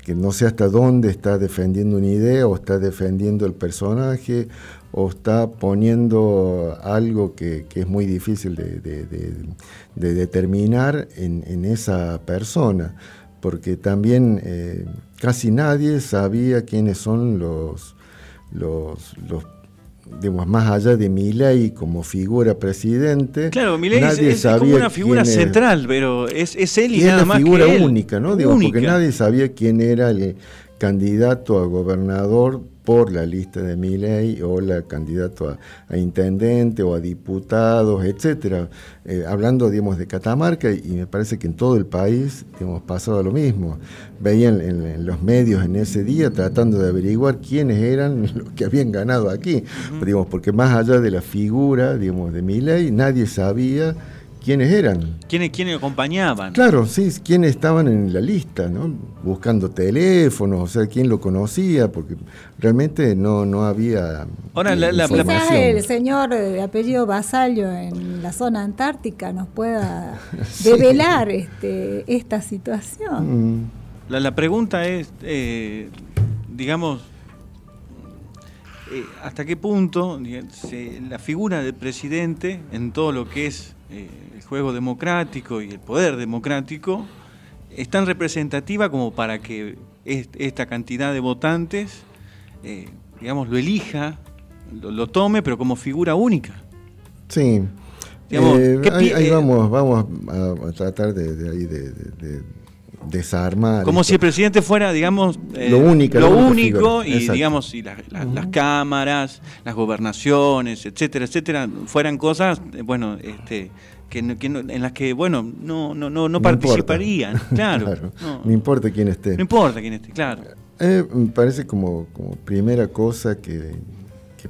que no sé hasta dónde está defendiendo una idea, o está defendiendo el personaje, o está poniendo algo que es muy difícil de determinar en esa persona, porque también casi nadie sabía quiénes son los digamos, más allá de Milei como figura presidente. Claro, Milei es como una figura central, pero es él y nada más que él. Es la figura única, ¿no? Digo, porque nadie sabía quién era el candidato a gobernador por la lista de Milei, o la candidato a intendente o a diputados, etcétera. Hablando, digamos, de Catamarca, y me parece que en todo el país, digamos, pasaba lo mismo. Veían en los medios en ese día tratando de averiguar quiénes eran los que habían ganado aquí, digamos, porque más allá de la figura, digamos, de Milei, nadie sabía quiénes eran. ¿Quiénes acompañaban? Claro, sí, quiénes estaban en la lista, ¿no? Buscando teléfonos, o sea, quién lo conocía, porque realmente no había. Ahora, quizás el señor de apellido Basallo en la zona antártica nos pueda develar esta situación. La pregunta es, digamos, ¿hasta qué punto la figura del presidente en todo lo que es el juego democrático y el poder democrático es tan representativa como para que esta cantidad de votantes, digamos, lo elija, lo tome, pero como figura única? Sí. Digamos, ahí vamos a tratar de desarmar. Como si el presidente fuera, digamos, lo único y exacto. Digamos, y las cámaras, las gobernaciones, etcétera, fueran cosas, bueno, en las que, bueno, no participarían. Importa. Claro. No importa quién esté. No importa quién esté, claro. Me parece como primera cosa que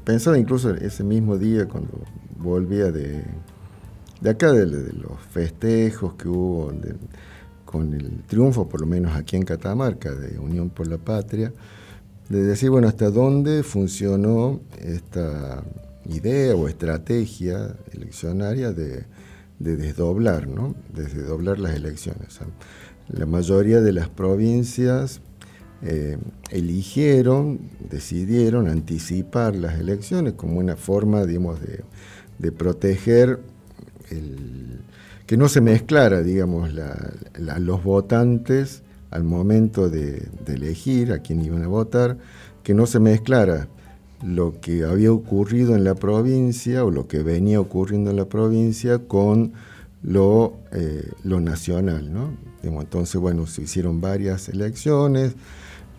pensaba incluso ese mismo día cuando volvía de acá, de los festejos que hubo con el triunfo, por lo menos aquí en Catamarca, de Unión por la Patria, de decir, bueno, hasta dónde funcionó esta idea o estrategia eleccionaria de desdoblar, ¿no? De desdoblar las elecciones. O sea, la mayoría de las provincias decidieron anticipar las elecciones como una forma, digamos, de proteger que no se mezclara, digamos, los votantes al momento de elegir a quién iban a votar, que no se mezclara lo que había ocurrido en la provincia o lo que venía ocurriendo en la provincia con lo nacional, ¿no? Digamos, entonces, bueno, se hicieron varias elecciones,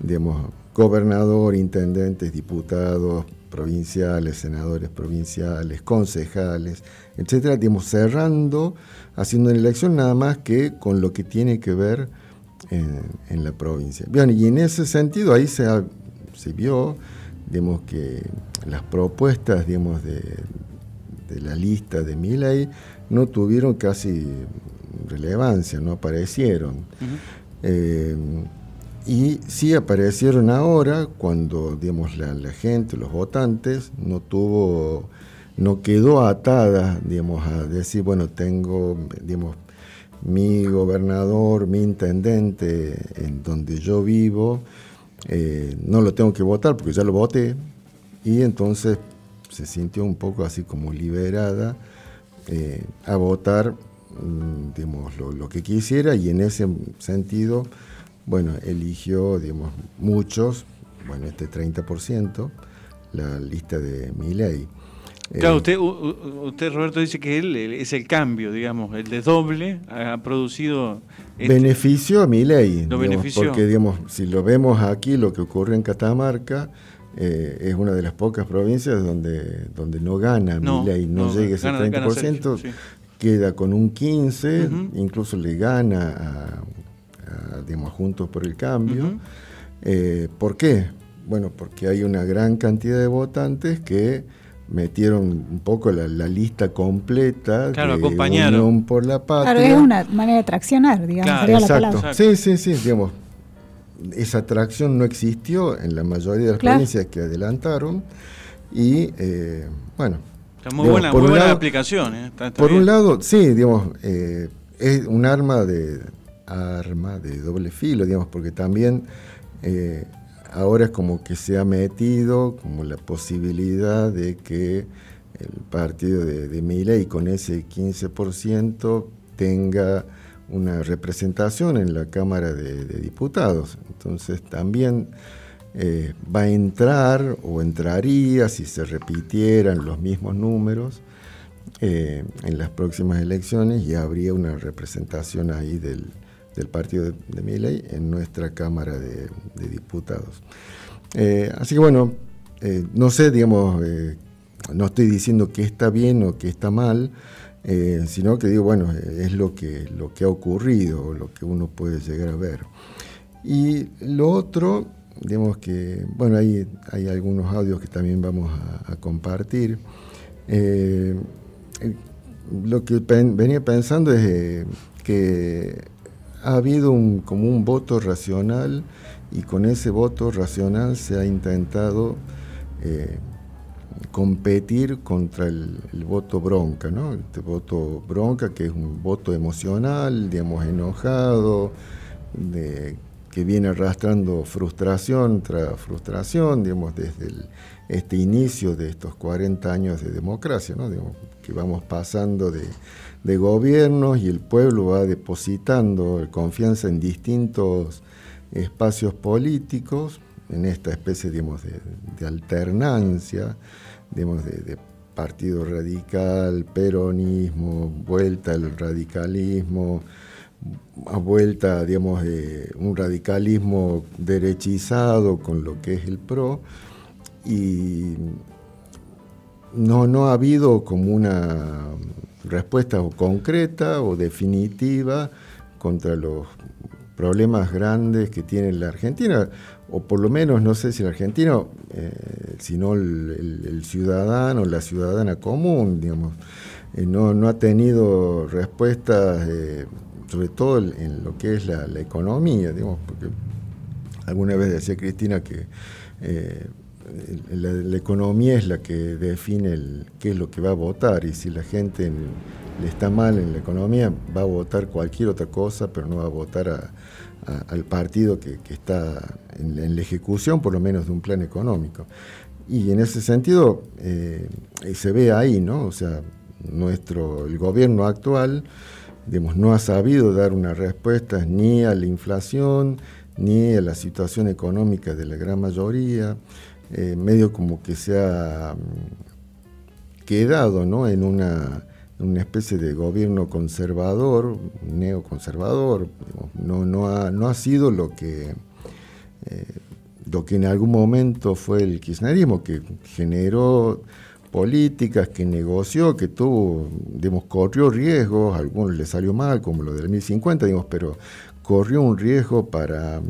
digamos, gobernador, intendentes, diputados provinciales, senadores provinciales, concejales, etcétera, digamos, cerrando, haciendo una elección nada más que con lo que tiene que ver en la provincia. Bien, y en ese sentido ahí se vio, digamos, que las propuestas, digamos, de la lista de Milei no tuvieron casi relevancia, no aparecieron. Y sí aparecieron ahora cuando, digamos, la gente, los votantes, no quedó atada, digamos, a decir, bueno, tengo, digamos, mi gobernador, mi intendente en donde yo vivo, no lo tengo que votar porque ya lo voté, y entonces se sintió un poco así como liberada a votar, digamos, lo que quisiera, y en ese sentido, bueno, eligió, digamos, muchos, bueno, este 30%, la lista de Milei. Claro, usted, Roberto, dice que él es el cambio, digamos, el desdoble ha producido... beneficio a Milei, lo digamos, benefició. Porque, digamos, si lo vemos aquí, lo que ocurre en Catamarca, es una de las pocas provincias donde no gana Milei, no llega ese 30%, sí. Queda con un 15%, incluso le gana a digamos, Juntos por el Cambio. ¿Por qué? Bueno, porque hay una gran cantidad de votantes que metieron un poco la lista completa, claro, de acompañaron. Unión por la Patria. Claro, es una manera de traccionar, digamos. Claro, sería exacto. la palabra. Sí, digamos, esa atracción no existió en la mayoría de las provincias que adelantaron, y bueno. Está muy buena aplicación. Está por bien. un lado, sí, digamos, es un arma de doble filo, digamos, porque también ahora es como que se ha metido como la posibilidad de que el partido de Milei con ese 15% tenga una representación en la Cámara de Diputados. Entonces también va a entrar o entraría, si se repitieran los mismos números en las próximas elecciones, y habría una representación ahí del partido de Milei en nuestra Cámara de Diputados. Así que bueno, no sé, digamos, no estoy diciendo que está bien o que está mal, sino que digo, bueno, es lo que ha ocurrido, lo que uno puede llegar a ver. Y lo otro, digamos que, bueno, hay algunos audios que también vamos a compartir. Lo que venía pensando es que ha habido como un voto racional, y con ese voto racional se ha intentado competir contra el voto bronca, ¿no? Este voto bronca, que es un voto emocional, digamos, enojado, que viene arrastrando frustración tras frustración, digamos, desde este inicio de estos 40 años de democracia, ¿no? Digamos, que vamos pasando de gobiernos, y el pueblo va depositando confianza en distintos espacios políticos, en esta especie, digamos, de alternancia, digamos, de partido radical, peronismo, vuelta al radicalismo, a vuelta, digamos, de un radicalismo derechizado con lo que es el PRO, y no ha habido como una respuesta concreta o definitiva contra los problemas grandes que tiene la Argentina, o por lo menos, no sé si el argentino, sino el ciudadano, la ciudadana común, digamos, no ha tenido respuestas, sobre todo en lo que es la economía, digamos, porque alguna vez decía Cristina que la economía es la que define qué es lo que va a votar, y si la gente le está mal en la economía, va a votar cualquier otra cosa, pero no va a votar al partido que está en la ejecución, por lo menos, de un plan económico. Y en ese sentido se ve ahí, ¿no? O sea, el gobierno actual digamos, no ha sabido dar una respuesta ni a la inflación, ni a la situación económica de la gran mayoría, medio como que se ha quedado, ¿no?, en una especie de gobierno conservador, neoconservador. No ha sido lo que en algún momento fue el kirchnerismo, que generó políticas, que negoció, que tuvo, digamos, corrió riesgos, a algunos le salió mal, como lo del 1050, digamos, pero corrió un riesgo para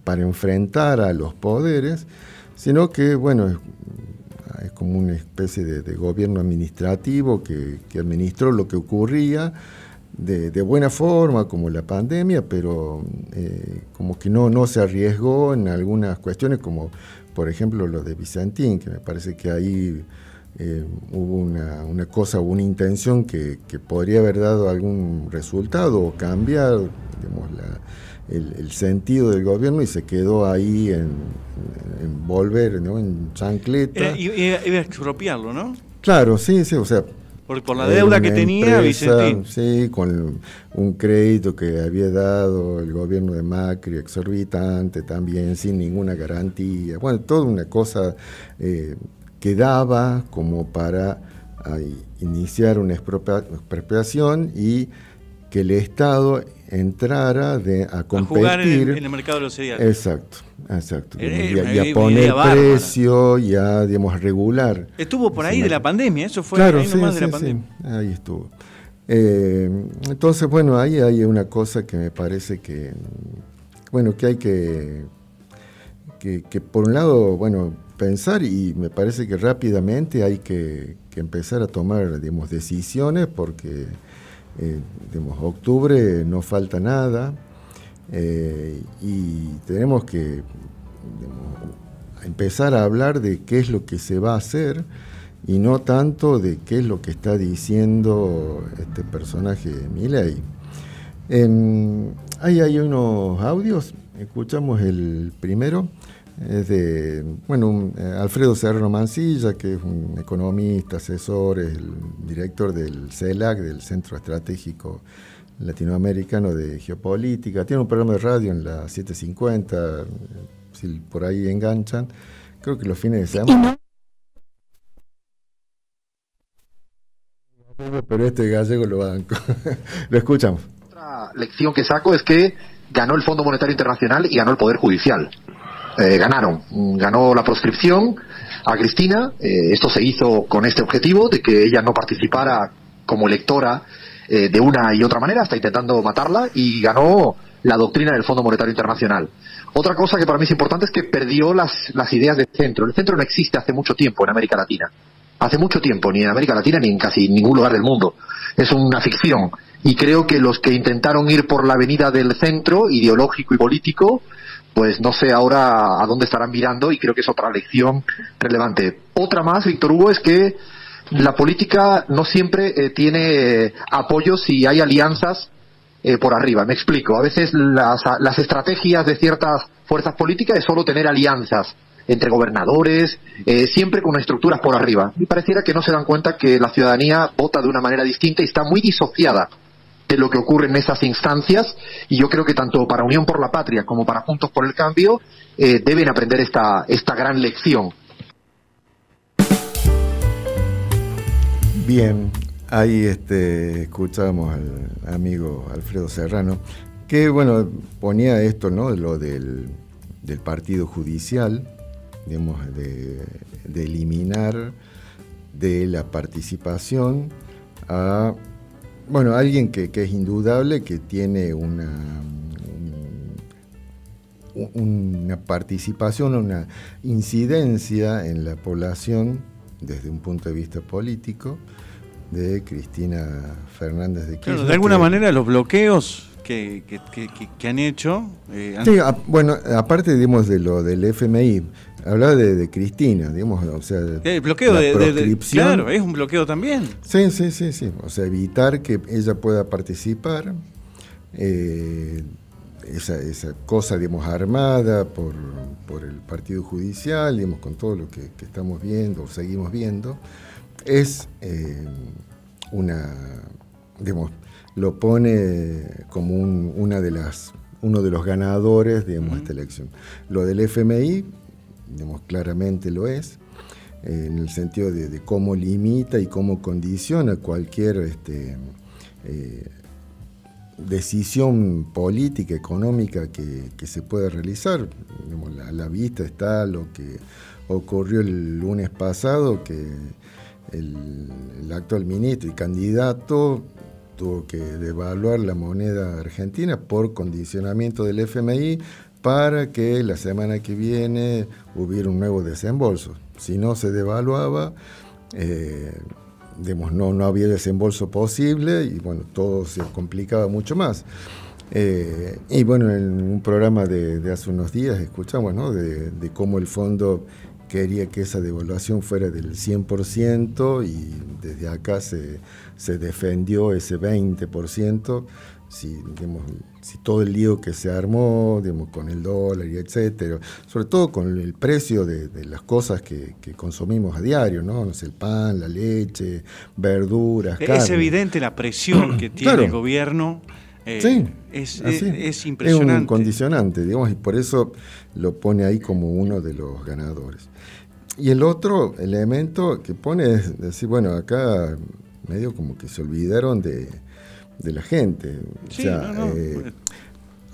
enfrentar a los poderes, sino que, bueno, es como una especie de gobierno administrativo que administró lo que ocurría de buena forma, como la pandemia, pero como que no se arriesgó en algunas cuestiones, como por ejemplo lo de Vicentín, que me parece que ahí hubo una intención que podría haber dado algún resultado o cambiar, digamos, el sentido del gobierno, y se quedó ahí en volver, ¿no?, en chancleta. Iba a expropiarlo, ¿no? Claro, sí, o sea, por la deuda que tenía Vicentín. Sí, con un crédito que había dado el gobierno de Macri, exorbitante también, sin ninguna garantía. Bueno, toda una cosa que daba como para iniciar una expropiación y que el Estado entrara a competir. A jugar en el mercado de los cereales. Exacto. Y a poner precio y a, digamos, regular. Estuvo por ahí de la pandemia, eso fue, claro, ahí nomás de la pandemia. Sí, ahí estuvo. Entonces, bueno, ahí hay una cosa que me parece que hay que por un lado, bueno, pensar, y me parece que rápidamente hay que empezar a tomar, digamos, decisiones, porque digamos, octubre no falta nada, y tenemos que, digamos, empezar a hablar de qué es lo que se va a hacer y no tanto de qué es lo que está diciendo este personaje Milei. Ahí hay unos audios, escuchamos el primero. Es de, bueno, Alfredo Serrano Mancilla, que es un economista, asesor, es el director del CELAC, del Centro Estratégico Latinoamericano de Geopolítica. Tiene un programa de radio en la 750, si por ahí enganchan, creo que los fines de semana. Pero este gallego lo banco. Lo escuchamos. Otra lección que saco es que ganó el Fondo Monetario Internacional y ganó el Poder Judicial. Ganó la proscripción a Cristina. Esto se hizo con este objetivo de que ella no participara como electora de una y otra manera, hasta intentando matarla, y ganó la doctrina del Fondo Monetario Internacional. Otra cosa que para mí es importante es que perdió las ideas del centro. El centro no existe hace mucho tiempo en América Latina. Hace mucho tiempo, ni en América Latina ni en casi ningún lugar del mundo. Es una ficción. Y creo que los que intentaron ir por la avenida del centro, ideológico y político, pues no sé ahora a dónde estarán mirando, y creo que es otra lección relevante. Otra más, Víctor Hugo, es que la política no siempre tiene apoyos y hay alianzas por arriba. Me explico. A veces las estrategias de ciertas fuerzas políticas es solo tener alianzas entre gobernadores, siempre con estructuras por arriba. Y pareciera que no se dan cuenta que la ciudadanía vota de una manera distinta y está muy disociada de lo que ocurre en esas instancias, y yo creo que tanto para Unión por la Patria como para Juntos por el Cambio deben aprender esta gran lección. Bien, ahí escuchamos al amigo Alfredo Serrano, que bueno, ponía esto, ¿no?, lo del partido judicial, digamos, de eliminar de la participación a, bueno, alguien que es indudable, que tiene una participación, una incidencia en la población desde un punto de vista político, de Cristina Fernández de Kirchner. Claro, de alguna manera los bloqueos que han hecho... Sí, bueno, aparte, digamos, de lo del FMI, hablaba de Cristina, digamos, o sea... El bloqueo claro, es un bloqueo también. Sí, o sea, evitar que ella pueda participar, esa cosa, digamos, armada por el Partido Judicial, digamos, con todo lo que estamos viendo o seguimos viendo, es una lo pone como uno de los ganadores, de esta elección. Lo del FMI, claramente lo es, en el sentido de cómo limita y cómo condiciona cualquier decisión política, económica que se pueda realizar. A la vista está lo que ocurrió el lunes pasado, que el actual ministro y candidato tuvo que devaluar la moneda argentina por condicionamiento del FMI para que la semana que viene hubiera un nuevo desembolso. Si no se devaluaba, no había desembolso posible y todo se complicaba mucho más. Y en un programa de hace unos días escuchamos, ¿no?, de cómo el fondo quería que esa devaluación fuera del 100% y desde acá se defendió ese 20%, si todo el lío que se armó, con el dólar y etcétera, sobre todo con el precio de las cosas que consumimos a diario, ¿no? No sé, el pan, la leche, verduras, carne. Es evidente la presión que tiene el gobierno. Sí, es impresionante. Es un condicionante, y por eso lo pone ahí como uno de los ganadores. Y el otro elemento que pone es decir, acá medio como que se olvidaron de la gente. Sí,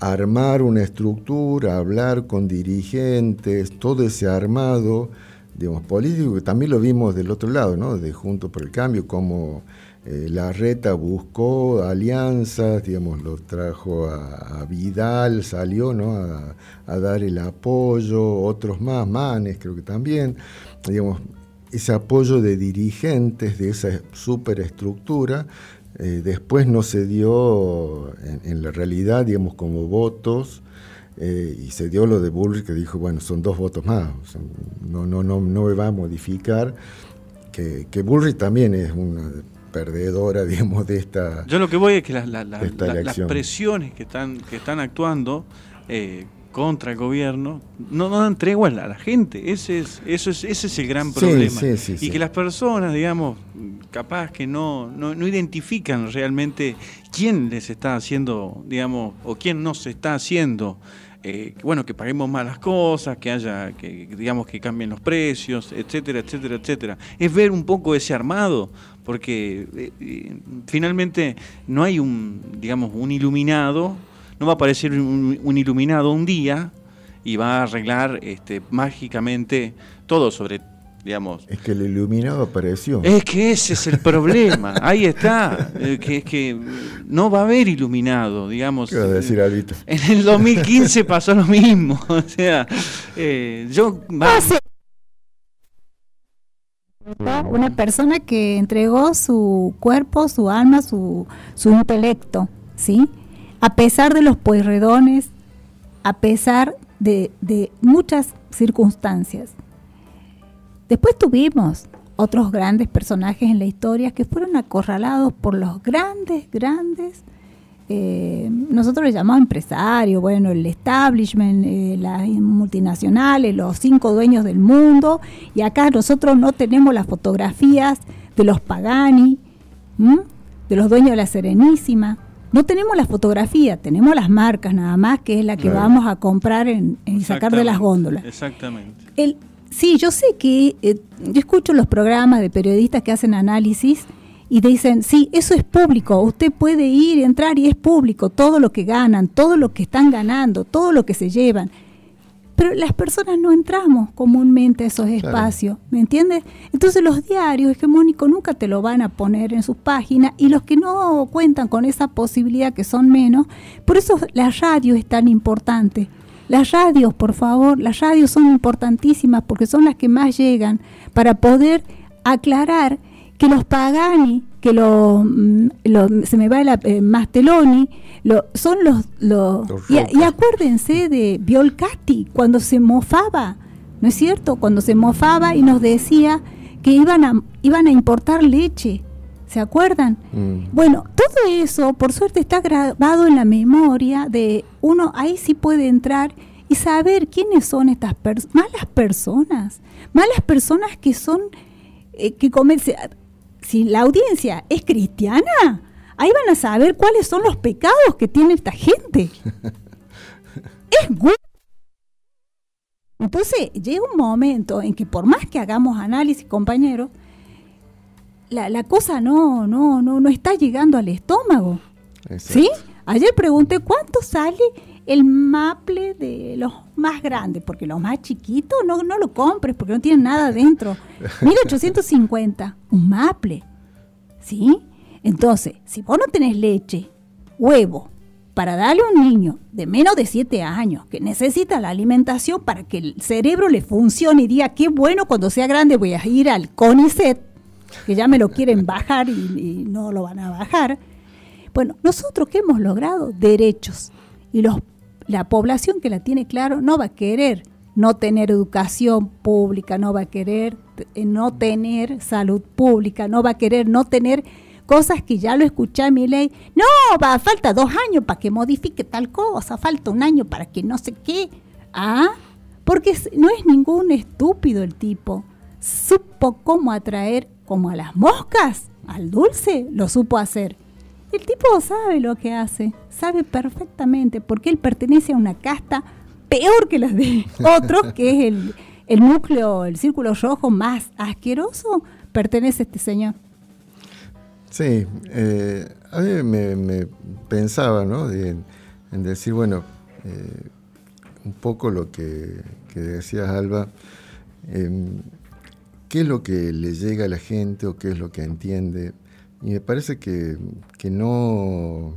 armar una estructura, hablar con dirigentes, todo ese armado, político, que también lo vimos del otro lado, ¿no? De Juntos por el Cambio, como Larreta buscó alianzas, lo trajo a Vidal, salió, ¿no?, a dar el apoyo, otros más, Manes creo que también, ese apoyo de dirigentes de esa superestructura, después no se dio en la realidad, como votos, y se dio lo de Bullrich, que dijo, son 2 votos más, no me va a modificar, que Bullrich también es una perdedora, de esta. Yo lo que voy es que las presiones que están actuando contra el gobierno no dan tregua a la gente. Ese es el gran problema. Y que las personas, capaz que no identifican realmente quién les está haciendo, o quién no se está haciendo. Que paguemos más las cosas, que haya, que cambien los precios, etcétera, etcétera, etcétera. Es ver un poco ese armado, porque finalmente no hay un iluminado, no va a aparecer un iluminado un día y va a arreglar mágicamente todo sobre. Es que el iluminado apareció. Es que ese es el problema. Ahí está. Que no va a haber iluminado, ¿Qué vas a decir, Alvito? En el 2015 pasó lo mismo. O sea, una persona que entregó su cuerpo, su alma, su intelecto, ¿sí? A pesar de los pueyrredones, a pesar de muchas circunstancias. Después tuvimos otros grandes personajes en la historia que fueron acorralados por los grandes, nosotros les llamamos empresarios, el establishment, las multinacionales, los 5 dueños del mundo, y acá nosotros no tenemos las fotografías de los Pagani, de los dueños de la Serenísima, no tenemos las fotografías, tenemos las marcas nada más, que es la que vamos a comprar y sacar de las góndolas. Exactamente. Sí, yo sé que yo escucho los programas de periodistas que hacen análisis y dicen, sí, eso es público, usted puede ir, entrar y es público, todo lo que ganan, todo lo que están ganando, todo lo que se llevan. Pero las personas no entramos comúnmente a esos espacios, ¿me entiendes? Entonces los diarios hegemónicos nunca te lo van a poner en sus páginas, y los que no cuentan con esa posibilidad, que son menos, por eso la radio es tan importante. Las radios, por favor, las radios son importantísimas porque son las que más llegan para poder aclarar que los Pagani, que se me va Masteloni, son los y acuérdense de Biolcati cuando se mofaba, ¿no es cierto? Cuando se mofaba y nos decía que iban a importar leche, ¿se acuerdan? Bueno, todo eso por suerte está grabado en la memoria de uno. Ahí sí puede entrar y saber quiénes son estas malas personas que son que comen. Si la audiencia es cristiana, ahí van a saber cuáles son los pecados que tiene esta gente. Es bueno. Entonces llega un momento en que por más que hagamos análisis, compañeros, la cosa no está llegando al estómago. Exacto. ¿Sí? Ayer pregunté cuánto sale el maple de los más grandes, porque los más chiquitos no lo compres porque no tienen nada adentro. 1.850, un maple. ¿Sí? Entonces, si vos no tenés leche, huevo, para darle a un niño de menos de 7 años que necesita la alimentación para que el cerebro le funcione y diga, qué bueno, cuando sea grande voy a ir al CONICET, que ya me lo quieren bajar y no lo van a bajar. Bueno, nosotros ¿qué hemos logrado? Derechos. Y la población que la tiene claro no va a querer no tener educación pública, no va a querer no tener salud pública, no va a querer no tener cosas que ya lo escuché a Milei. No, falta 2 años para que modifique tal cosa, falta 1 año para que no sé qué. Porque no es ningún estúpido el tipo. Supo cómo atraer como a las moscas al dulce, lo supo hacer. El tipo sabe lo que hace, sabe perfectamente, porque él pertenece a una casta peor que las de otros, que es el núcleo, el círculo rojo más asqueroso, pertenece a este señor. Sí, a mí me pensaba, ¿no? En decir, bueno, un poco lo que decías, Alba, qué es lo que le llega a la gente o qué es lo que entiende. Y me parece que no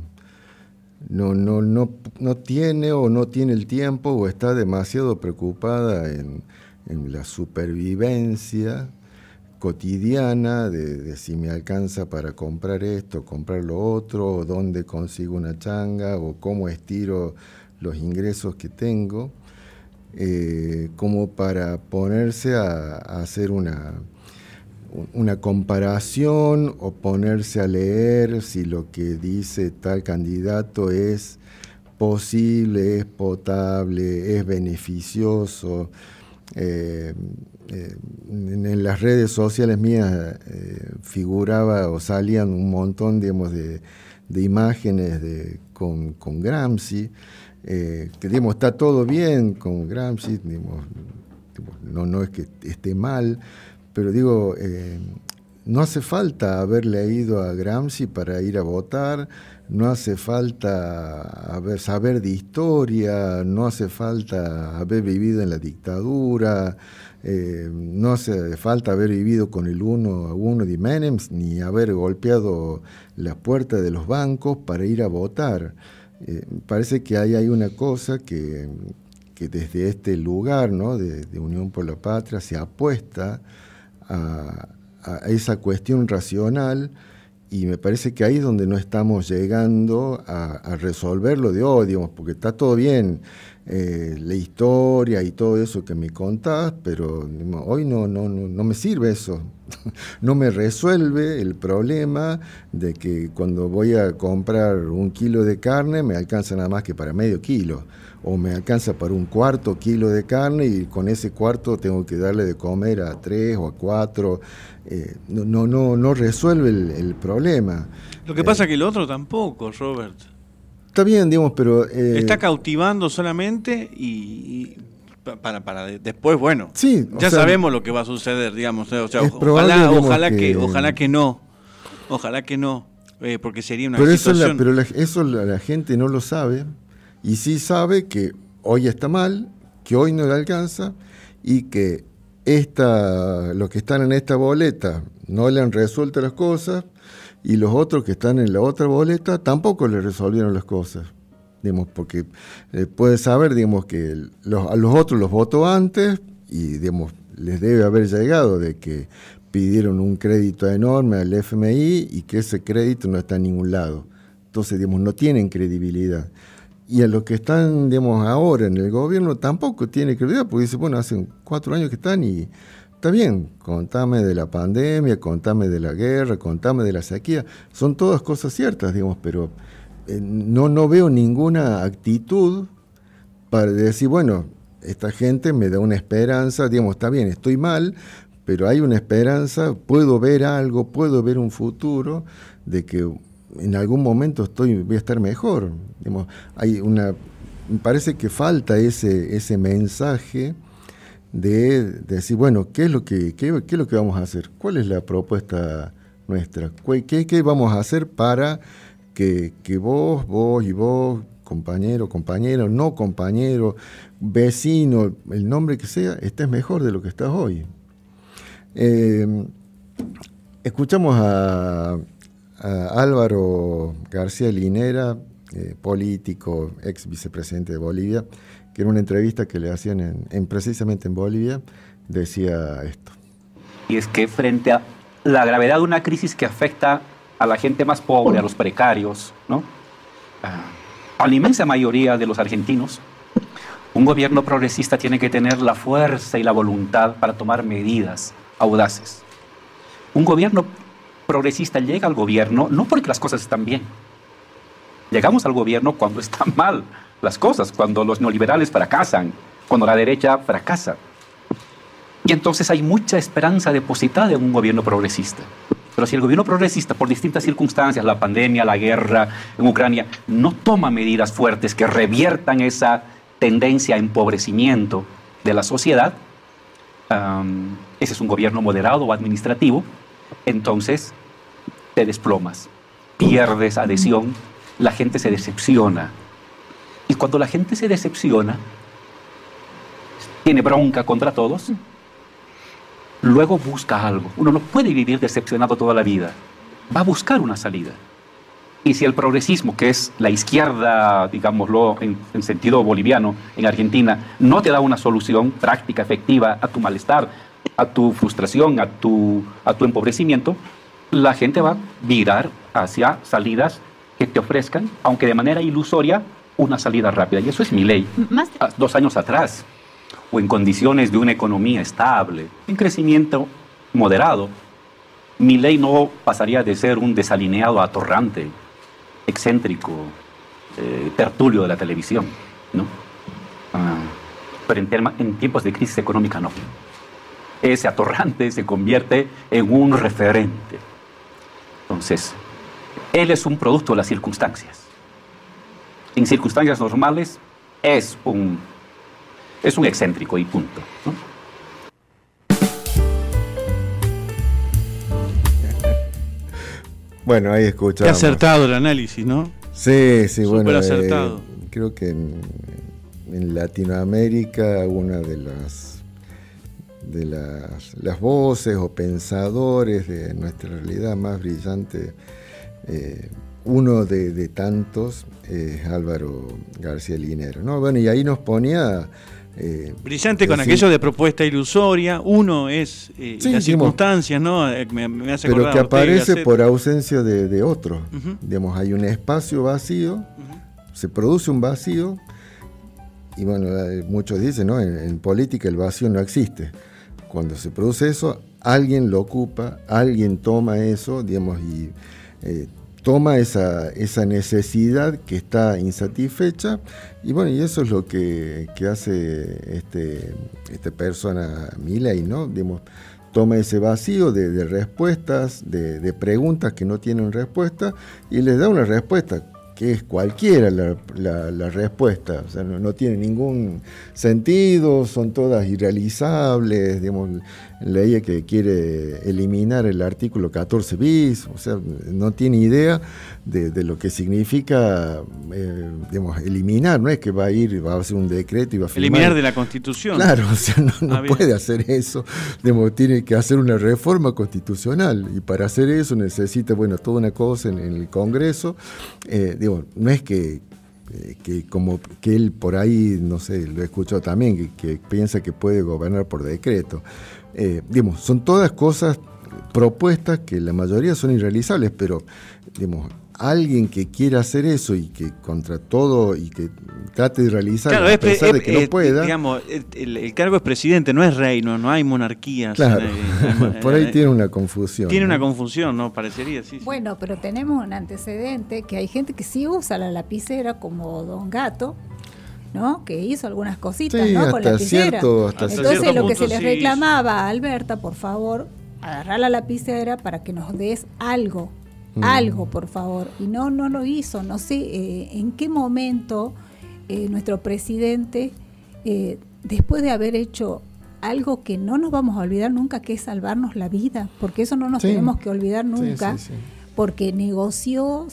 tiene o no tiene el tiempo o está demasiado preocupada en la supervivencia cotidiana de si me alcanza para comprar esto, comprar lo otro, o dónde consigo una changa, o cómo estiro los ingresos que tengo, como para ponerse a hacer una comparación o ponerse a leer si lo que dice tal candidato es posible, es potable, es beneficioso. En las redes sociales mías figuraba o salían un montón, digamos, de imágenes con Gramsci, que digamos, está todo bien con Gramsci, digamos, no es que esté mal, pero digo, no hace falta haber leído a Gramsci para ir a votar, no hace falta saber de historia, no hace falta haber vivido en la dictadura, no hace falta haber vivido con el 1 a 1 de Menem, ni haber golpeado las puertas de los bancos para ir a votar. Parece que hay una cosa que desde este lugar, ¿no? de Unión por la Patria se apuesta a esa cuestión racional, y me parece que ahí es donde no estamos llegando a resolverlo de hoy, digamos, porque está todo bien la historia y todo eso que me contás, pero digamos, hoy no me sirve eso. No me resuelve el problema de que cuando voy a comprar 1 kilo de carne me alcanza nada más que para medio kilo, o me alcanza para 1/4 kilo de carne y con ese cuarto tengo que darle de comer a 3 o a 4. No resuelve el problema. Lo que pasa es que el otro tampoco, Robert. Está bien, digamos, pero... está cautivando solamente y para después, bueno, sí, ya sabemos lo que va a suceder, digamos. O sea, ojalá que no, porque sería una situación... Pero eso la gente no lo sabe, y sí sabe que hoy está mal, que hoy no le alcanza, y que los que están en esta boleta no le han resuelto las cosas, y los otros que están en la otra boleta tampoco le resolvieron las cosas. Digamos, porque puede saber, digamos, que a los otros los votó antes y, digamos, les debe haber llegado de que pidieron un crédito enorme al FMI y que ese crédito no está en ningún lado. Entonces, digamos, no tienen credibilidad. Y a los que están, digamos, ahora en el gobierno tampoco tiene credibilidad, porque dice, bueno, hace 4 años que están y está bien, contame de la pandemia, contame de la guerra, contame de la sequía. Son todas cosas ciertas, digamos, pero no veo ninguna actitud para decir, bueno, esta gente me da una esperanza, digamos, está bien, estoy mal, pero hay una esperanza, puedo ver algo, puedo ver un futuro de que en algún momento voy a estar mejor. Digamos, me parece que falta ese mensaje de decir, bueno, ¿qué es lo que vamos a hacer? ¿Cuál es la propuesta nuestra? ¿Qué vamos a hacer para que vos y vos, compañero, compañera, no compañero, vecino, el nombre que sea, estés mejor de lo que estás hoy? Escuchamos a Álvaro García Linera, político, ex vicepresidente de Bolivia, que en una entrevista que le hacían precisamente en Bolivia, decía esto. Y es que frente a la gravedad de una crisis que afecta a la gente más pobre, a los precarios, ¿no? A la inmensa mayoría de los argentinos, un gobierno progresista tiene que tener la fuerza y la voluntad para tomar medidas audaces. Un gobierno progresista llega al gobierno no porque las cosas están bien. Llegamos al gobierno cuando están mal las cosas, cuando los neoliberales fracasan, cuando la derecha fracasa. Y entonces hay mucha esperanza depositada en un gobierno progresista. Pero si el gobierno progresista, por distintas circunstancias, la pandemia, la guerra en Ucrania, no toma medidas fuertes que reviertan esa tendencia a empobrecimiento de la sociedad, ese es un gobierno moderado o administrativo, entonces te desplomas, pierdes adhesión, la gente se decepciona. Y cuando la gente se decepciona, tiene bronca contra todos, luego busca algo. Uno no puede vivir decepcionado toda la vida. Va a buscar una salida. Y si el progresismo, que es la izquierda, digámoslo, en sentido boliviano, en Argentina, no te da una solución práctica, efectiva a tu malestar, a tu frustración, a tu empobrecimiento, la gente va a virar hacia salidas que te ofrezcan, aunque de manera ilusoria, una salida rápida. Y eso es Milei. 2 años atrás, o en condiciones de una economía estable, en crecimiento moderado, Milei no pasaría de ser un desalineado atorrante, excéntrico, tertulio de la televisión, ¿no? Pero en tiempos de crisis económica no. Ese atorrante se convierte en un referente. Entonces, él es un producto de las circunstancias. En circunstancias normales es un excéntrico y punto, ¿no? Bueno, ahí escuchamos. Qué acertado el análisis, ¿no? Sí, Súper bueno. acertado. Creo que en Latinoamérica una de las voces o pensadores de nuestra realidad más brillante, uno de tantos, es Álvaro García Linera, ¿no? Bueno, y ahí nos ponía... brillante con aquello de propuesta ilusoria. Uno es las circunstancias, ¿no? Me hace pero acordar que aparece Ortega, por ausencia de otro. Digamos, hay un espacio vacío, se produce un vacío, y bueno, muchos dicen, ¿no? En política el vacío no existe. Cuando se produce eso, alguien lo ocupa, alguien toma eso, digamos, y toma esa necesidad que está insatisfecha, y bueno, y eso es lo que hace esta persona, Milei, ¿no? Digamos, toma ese vacío de respuestas, de preguntas que no tienen respuesta, y les da una respuesta que es cualquiera la respuesta, o sea, no tiene ningún sentido, son todas irrealizables, digamos, leía que quiere eliminar el artículo 14 bis, o sea, no tiene idea de lo que significa, digamos, eliminar, no es que va a hacer un decreto y va a firmar. Eliminar de la Constitución. Claro, o sea, no puede hacer eso, digamos, tiene que hacer una reforma constitucional, y para hacer eso necesita, bueno, toda una cosa en el Congreso, digo, no es que como que él por ahí, no sé, lo he escuchado también, que piensa que puede gobernar por decreto. Digamos, son todas cosas, propuestas que la mayoría son irrealizables, pero, digamos, alguien que quiera hacer eso y que contra todo y que trate de realizarlo, a pesar de que no pueda. Digamos, el cargo es presidente, no es rey, no hay monarquías. Claro, por ahí tiene una confusión. Tiene una confusión, ¿no? Parecería, sí. Bueno, pero tenemos un antecedente que hay gente que sí usa la lapicera, como Don Gato, ¿no? Que hizo algunas cositas, sí, ¿no? Con la lapicera. Entonces lo que se les reclamaba a Alberta, por favor, agarrar la lapicera para que nos des algo. algo, por favor. Y no lo hizo. No sé en qué momento nuestro presidente, después de haber hecho algo que no nos vamos a olvidar nunca, que es salvarnos la vida, porque eso no nos tenemos que olvidar nunca, porque negoció,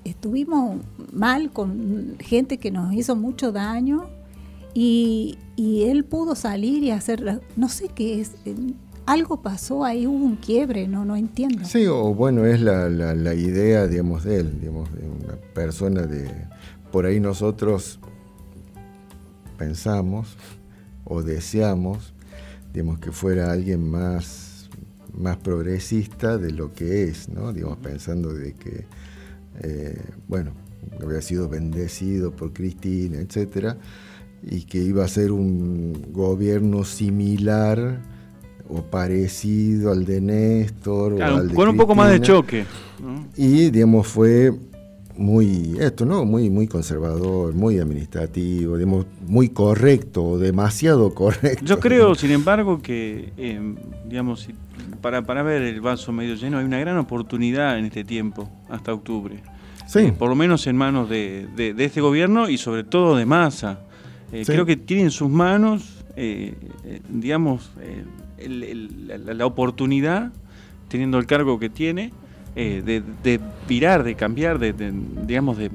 estuvimos mal con gente que nos hizo mucho daño, y él pudo salir y hacer, no sé qué es, algo pasó ahí, hubo un quiebre, no entiendo. Sí, o bueno, es la idea, digamos, de él, digamos, de una persona de... Por ahí nosotros pensamos o deseamos, digamos, que fuera alguien más progresista de lo que es, ¿no? Digamos, pensando de que, bueno, había sido bendecido por Cristina, etcétera, y que iba a ser un gobierno similar o parecido al de Néstor, claro, o al de con un poco más de choque, ¿no? Y, digamos, fue muy conservador, muy administrativo, digamos, muy correcto, demasiado correcto. Yo creo, sin embargo, que digamos, para ver el vaso medio lleno, hay una gran oportunidad en este tiempo, hasta octubre. Sí. Por lo menos en manos de este gobierno y sobre todo de Massa. Creo que tiene en sus manos, digamos, la oportunidad, teniendo el cargo que tiene, de virar, de cambiar, digamos, de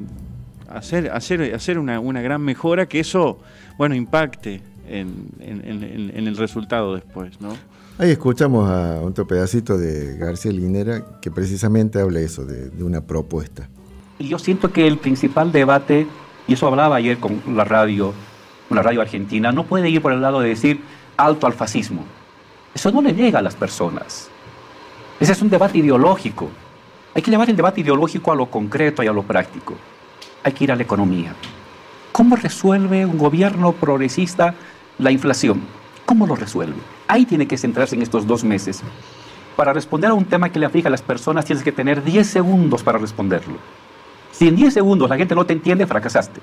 hacer una gran mejora, que eso, bueno, impacte en el resultado después, ¿no? Ahí escuchamos a otro pedacito de García Linera que precisamente habla eso, de una propuesta. Y yo siento que el principal debate, y eso hablaba ayer con la radio argentina, no puede ir por el lado de decir alto al fascismo. Eso no le llega a las personas. Ese es un debate ideológico. Hay que llevar el debate ideológico a lo concreto y a lo práctico. Hay que ir a la economía. ¿Cómo resuelve un gobierno progresista la inflación? ¿Cómo lo resuelve? Ahí tiene que centrarse en estos 2 meses. Para responder a un tema que le aflige a las personas, tienes que tener 10 segundos para responderlo. Si en 10 segundos la gente no te entiende, fracasaste.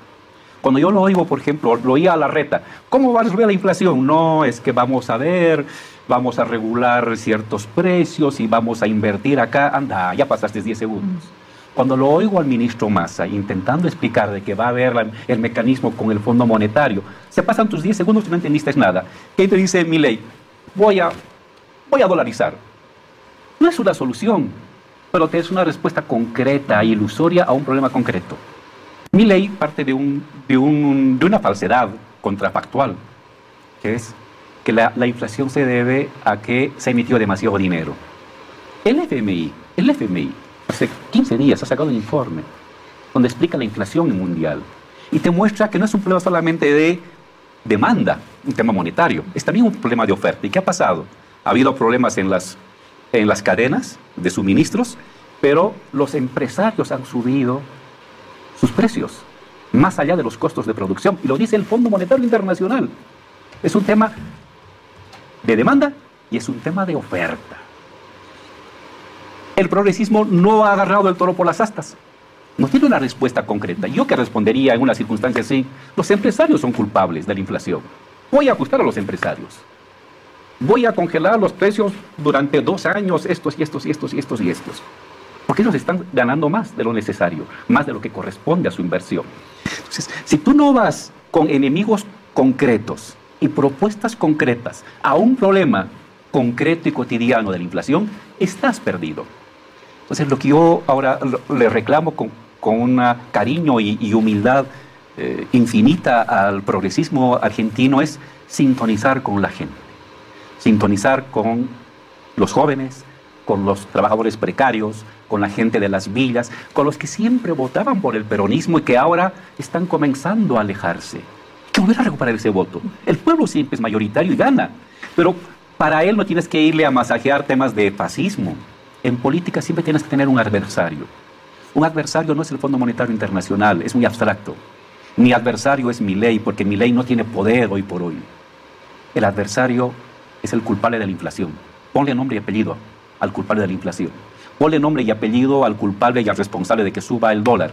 Cuando yo lo oigo, por ejemplo, lo oía a Larreta, ¿cómo va a resolver la inflación? No, es que vamos a ver, vamos a regular ciertos precios y vamos a invertir acá. Anda, ya pasaste 10 segundos. Cuando lo oigo al ministro Massa intentando explicar de que va a haber el mecanismo con el Fondo Monetario, se pasan tus 10 segundos y no entendiste nada. ¿Qué te dice Milei? Voy a dolarizar. No es una solución, pero es una respuesta concreta e ilusoria a un problema concreto. Milei parte de una falsedad contrafactual, que es que la inflación se debe a que se emitió demasiado dinero. El FMI, hace 15 días ha sacado un informe donde explica la inflación mundial y te muestra que no es un problema solamente de demanda, un tema monetario, es también un problema de oferta. ¿Y qué ha pasado? Ha habido problemas en las cadenas de suministros, pero los empresarios han subido sus precios, más allá de los costos de producción. Y lo dice el Fondo Monetario Internacional. Es un tema de demanda y es un tema de oferta. El progresismo no ha agarrado el toro por las astas. No tiene una respuesta concreta. Yo que respondería en una circunstancia así, los empresarios son culpables de la inflación. Voy a ajustar a los empresarios. Voy a congelar los precios durante 2 años, estos y estos y estos y estos y estos. Porque ellos están ganando más de lo necesario, más de lo que corresponde a su inversión. Entonces, si tú no vas con enemigos concretos y propuestas concretas a un problema concreto y cotidiano de la inflación, estás perdido. Entonces, lo que yo ahora le reclamo con un cariño y humildad infinita al progresismo argentino es sintonizar con la gente, sintonizar con los jóvenes, con los trabajadores precarios, con la gente de las villas, con los que siempre votaban por el peronismo y que ahora están comenzando a alejarse. Hay que volver a recuperar ese voto. El pueblo siempre es mayoritario y gana, pero para él no tienes que irle a masajear temas de fascismo. En política siempre tienes que tener un adversario. Un adversario no es el Fondo Monetario Internacional, es muy abstracto. Mi adversario es Milei, porque Milei no tiene poder hoy por hoy. El adversario es el culpable de la inflación. Ponle nombre y apellido al culpable de la inflación. Ponle nombre y apellido al culpable y al responsable de que suba el dólar.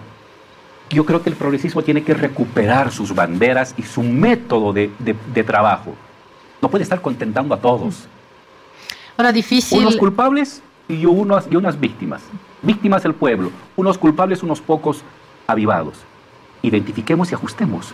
Yo creo que el progresismo tiene que recuperar sus banderas y su método de trabajo. No puede estar contentando a todos. Ahora, difícil. Unos culpables y unas víctimas. Víctimas el pueblo, unos culpables, unos pocos avivados. Identifiquemos y ajustemos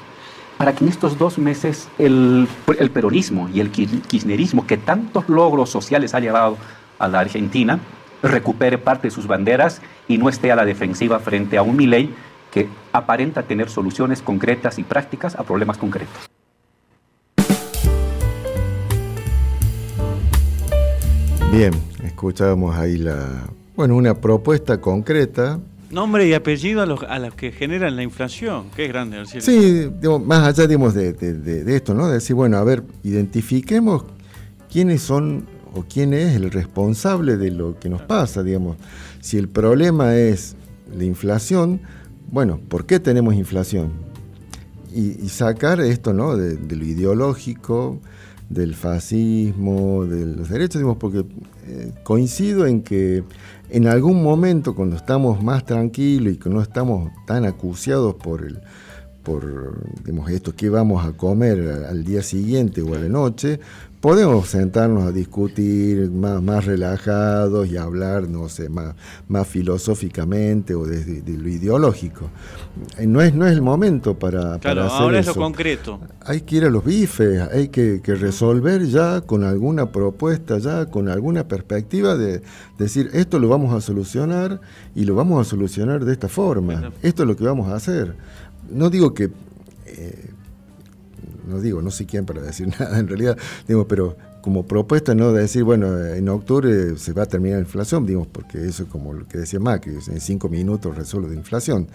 para que en estos 2 meses el peronismo y el kirchnerismo, que tantos logros sociales ha llevado a la Argentina, recupere parte de sus banderas y no esté a la defensiva frente a un Milei que aparenta tener soluciones concretas y prácticas a problemas concretos. Bien, escuchábamos ahí una propuesta concreta. Nombre y apellido a los que generan la inflación, que es grande. ¿No? Sí, más allá de esto, ¿no? De decir, bueno, a ver, identifiquemos quiénes son o quién es el responsable de lo que nos pasa, digamos. Si el problema es la inflación, bueno, ¿por qué tenemos inflación? Y sacar esto, ¿no? De lo ideológico, del fascismo, de los derechos, digamos, porque coincido en que en algún momento, cuando estamos más tranquilos y que no estamos tan acuciados por digamos, esto que vamos a comer al día siguiente o a la noche, podemos sentarnos a discutir más relajados y hablar, no sé, más filosóficamente o desde lo ideológico. No es el momento para hacer eso. Ahora es lo concreto. Hay que ir a los bifes, hay que resolver ya con alguna propuesta, ya con alguna perspectiva de decir, esto lo vamos a solucionar y lo vamos a solucionar de esta forma. Esto es lo que vamos a hacer. No digo que... no sé quién para decir nada en realidad, digo, pero como propuesta, no de decir, bueno, en octubre se va a terminar la inflación, digamos, porque eso es como lo que decía Macri, en 5 minutos resuelve la inflación.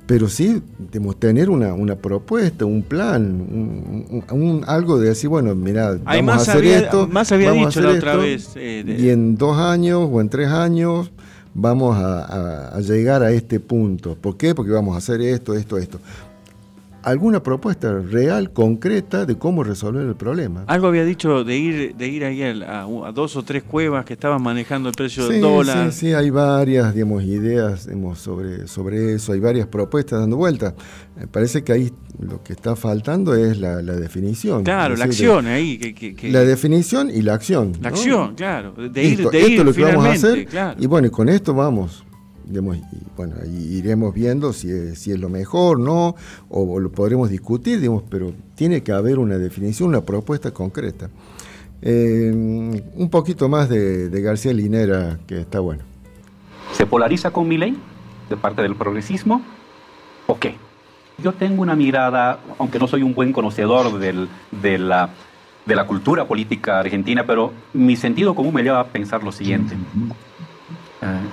Pero sí, debemos tener una propuesta, un plan, algo de decir, bueno, mirá, vamos a hacer esto, más había dicho la otra vez. Y en 2 años o en 3 años vamos a llegar a este punto. ¿Por qué? Porque vamos a hacer esto. Alguna propuesta real, concreta, de cómo resolver el problema. Algo había dicho de ir ahí a 2 o 3 cuevas que estaban manejando el precio del dólar. Sí, hay varias, digamos, ideas, digamos, sobre eso, hay varias propuestas dando vueltas. Me parece que ahí lo que está faltando es la definición. Claro, es decir, la acción ahí. La definición y la acción. La ¿no? acción, claro. Esto es lo que vamos a hacer. Claro. Y bueno, y con esto vamos. Digamos, iremos viendo si es lo mejor, ¿no? O lo podremos discutir, digamos, pero tiene que haber una definición, una propuesta concreta. Un poquito más de García Linera, que está bueno. ¿Se polariza con Milei de parte del progresismo o qué? Yo tengo una mirada, aunque no soy un buen conocedor de la cultura política argentina, pero mi sentido común me lleva a pensar lo siguiente.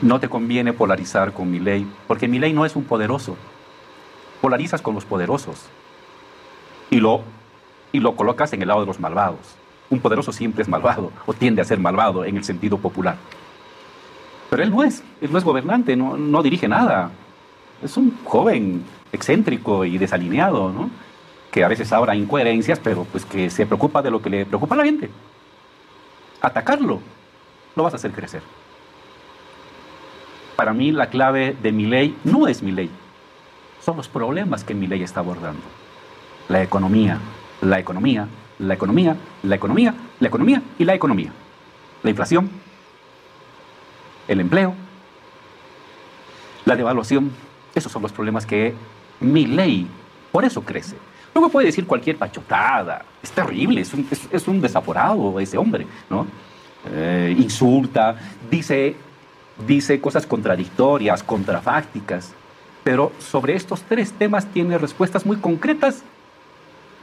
No te conviene polarizar con Milei, porque Milei no es un poderoso. Polarizas con los poderosos y lo colocas en el lado de los malvados. Un poderoso siempre es malvado, o tiende a ser malvado en el sentido popular. Pero él no es gobernante, no dirige nada. Es un joven excéntrico y desalineado, ¿no? Que a veces habla incoherencias, pero pues que se preocupa de lo que le preocupa a la gente. Atacarlo lo vas a hacer crecer. Para mí la clave de Milei no es Milei, son los problemas que Milei está abordando. La economía y la economía. La inflación, el empleo, la devaluación. Esos son los problemas que Milei, por eso crece. Luego puede decir cualquier pachotada, es terrible, es un desaforado ese hombre, ¿no? Insulta, dice cosas contradictorias, contrafácticas, pero sobre estos 3 temas tiene respuestas muy concretas,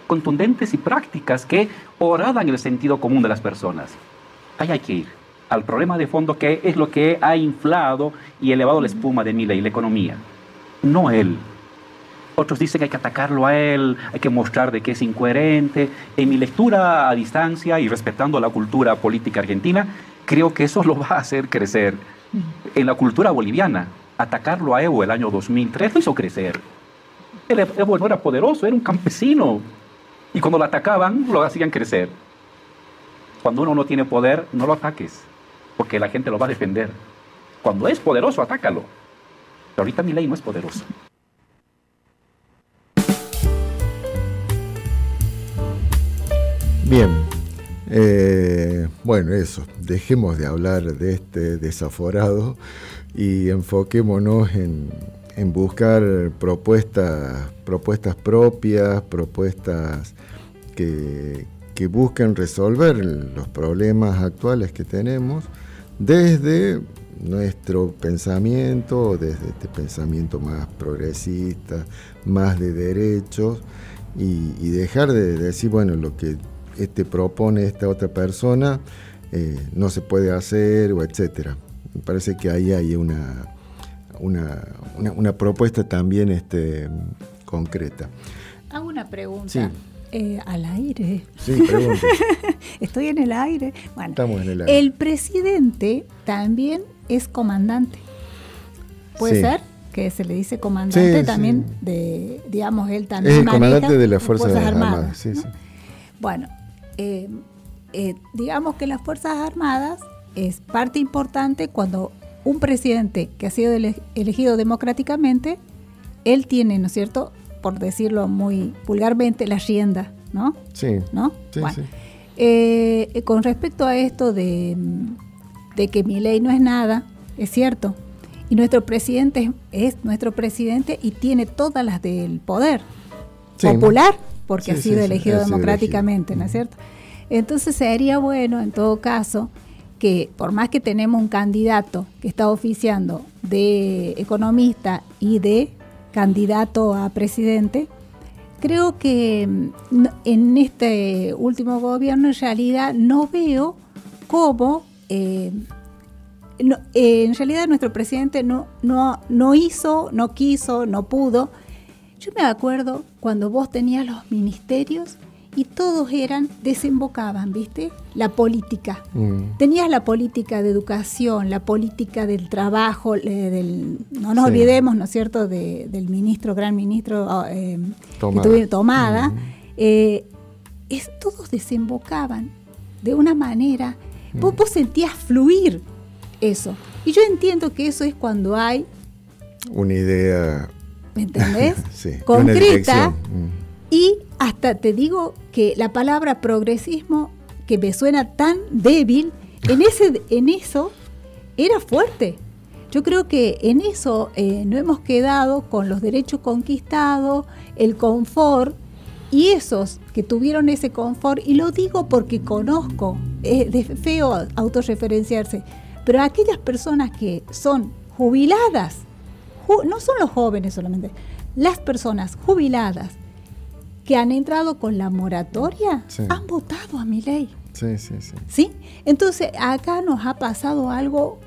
contundentes y prácticas que horadan el sentido común de las personas. Ahí hay que ir al problema de fondo, que es lo que ha inflado y elevado la espuma de Milei, la economía, no él. Otros dicen que hay que atacarlo a él, hay que mostrar de que es incoherente. En mi lectura a distancia y respetando la cultura política argentina, creo que eso lo va a hacer crecer. En la cultura boliviana, atacarlo a Evo el año 2003 lo hizo crecer. Evo no era poderoso, era un campesino. Y cuando lo atacaban, lo hacían crecer. Cuando uno no tiene poder, no lo ataques, porque la gente lo va a defender. Cuando es poderoso, atácalo. Pero ahorita Milei no es poderoso. Bien. Bueno, eso, dejemos de hablar de este desaforado y enfoquémonos en buscar propuestas propias, propuestas que busquen resolver los problemas actuales que tenemos desde nuestro pensamiento, desde este pensamiento más progresista, más de derechos, y dejar de decir, bueno, lo que propone esta otra persona no se puede hacer, o etcétera. Me parece que ahí hay una propuesta también concreta. Hago una pregunta. Sí. Al aire. Sí, pregunte. Estoy en el aire. Bueno, estamos en el aire. El presidente también es comandante. ¿Puede ser? Que se le dice comandante también de, digamos, él también es el comandante de las Fuerzas Armadas. Sí, ¿no? sí. Bueno, digamos que las Fuerzas Armadas es parte importante cuando un presidente que ha sido elegido democráticamente, él tiene, ¿no es cierto?, por decirlo muy vulgarmente, la rienda, ¿no? Sí. ¿No? Sí, bueno, sí. Con respecto a esto de que Milei no es nada, es cierto, y nuestro presidente es nuestro presidente y tiene todas las del poder popular, porque ha sido elegido democráticamente, ¿no es cierto? Entonces sería bueno, en todo caso, que por más que tenemos un candidato que está oficiando de economista y de candidato a presidente, creo que en este último gobierno en realidad no veo cómo en realidad nuestro presidente no hizo, no quiso, no pudo. Yo me acuerdo cuando vos tenías los ministerios y todos desembocaban, ¿viste? La política. Tenías la política de educación, la política del trabajo, no nos olvidemos, ¿no es cierto?, del ministro, gran ministro Tomada. Todos desembocaban de una manera, vos sentías fluir eso. Y yo entiendo que eso es cuando hay una idea, ¿me entendés? Sí, concreta. Y hasta te digo que la palabra progresismo, que me suena tan débil, en eso era fuerte. Yo creo que en eso no hemos quedado con los derechos conquistados, el confort, y esos que tuvieron ese confort, y lo digo porque conozco, es feo autorreferenciarse, pero aquellas personas que son jubiladas, no son los jóvenes solamente, las personas jubiladas, que han entrado con la moratoria, han votado a Milei. Sí. Entonces, acá nos ha pasado algo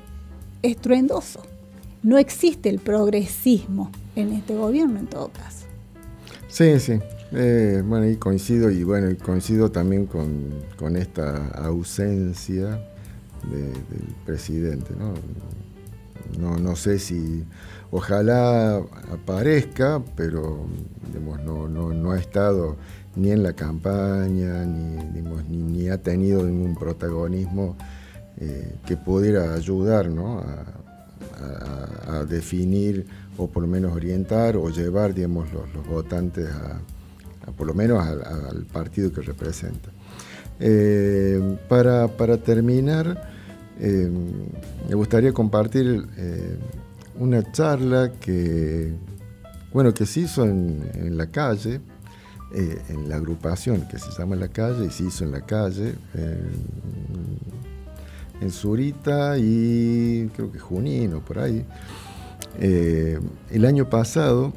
estruendoso. No existe el progresismo en este gobierno, en todo caso. Sí. Bueno, y coincido también con esta ausencia del presidente, ¿no? No sé si ojalá aparezca, pero digamos, no ha estado ni en la campaña, ni ha tenido ningún protagonismo que pudiera ayudar, ¿no?, a definir, o por lo menos orientar o llevar, digamos, los votantes a por lo menos al partido que representa. Para terminar, me gustaría compartir una charla que se hizo en la calle, en la agrupación que se llama La Calle, y se hizo en la calle, en Zurita y creo que Junín o por ahí, el año pasado,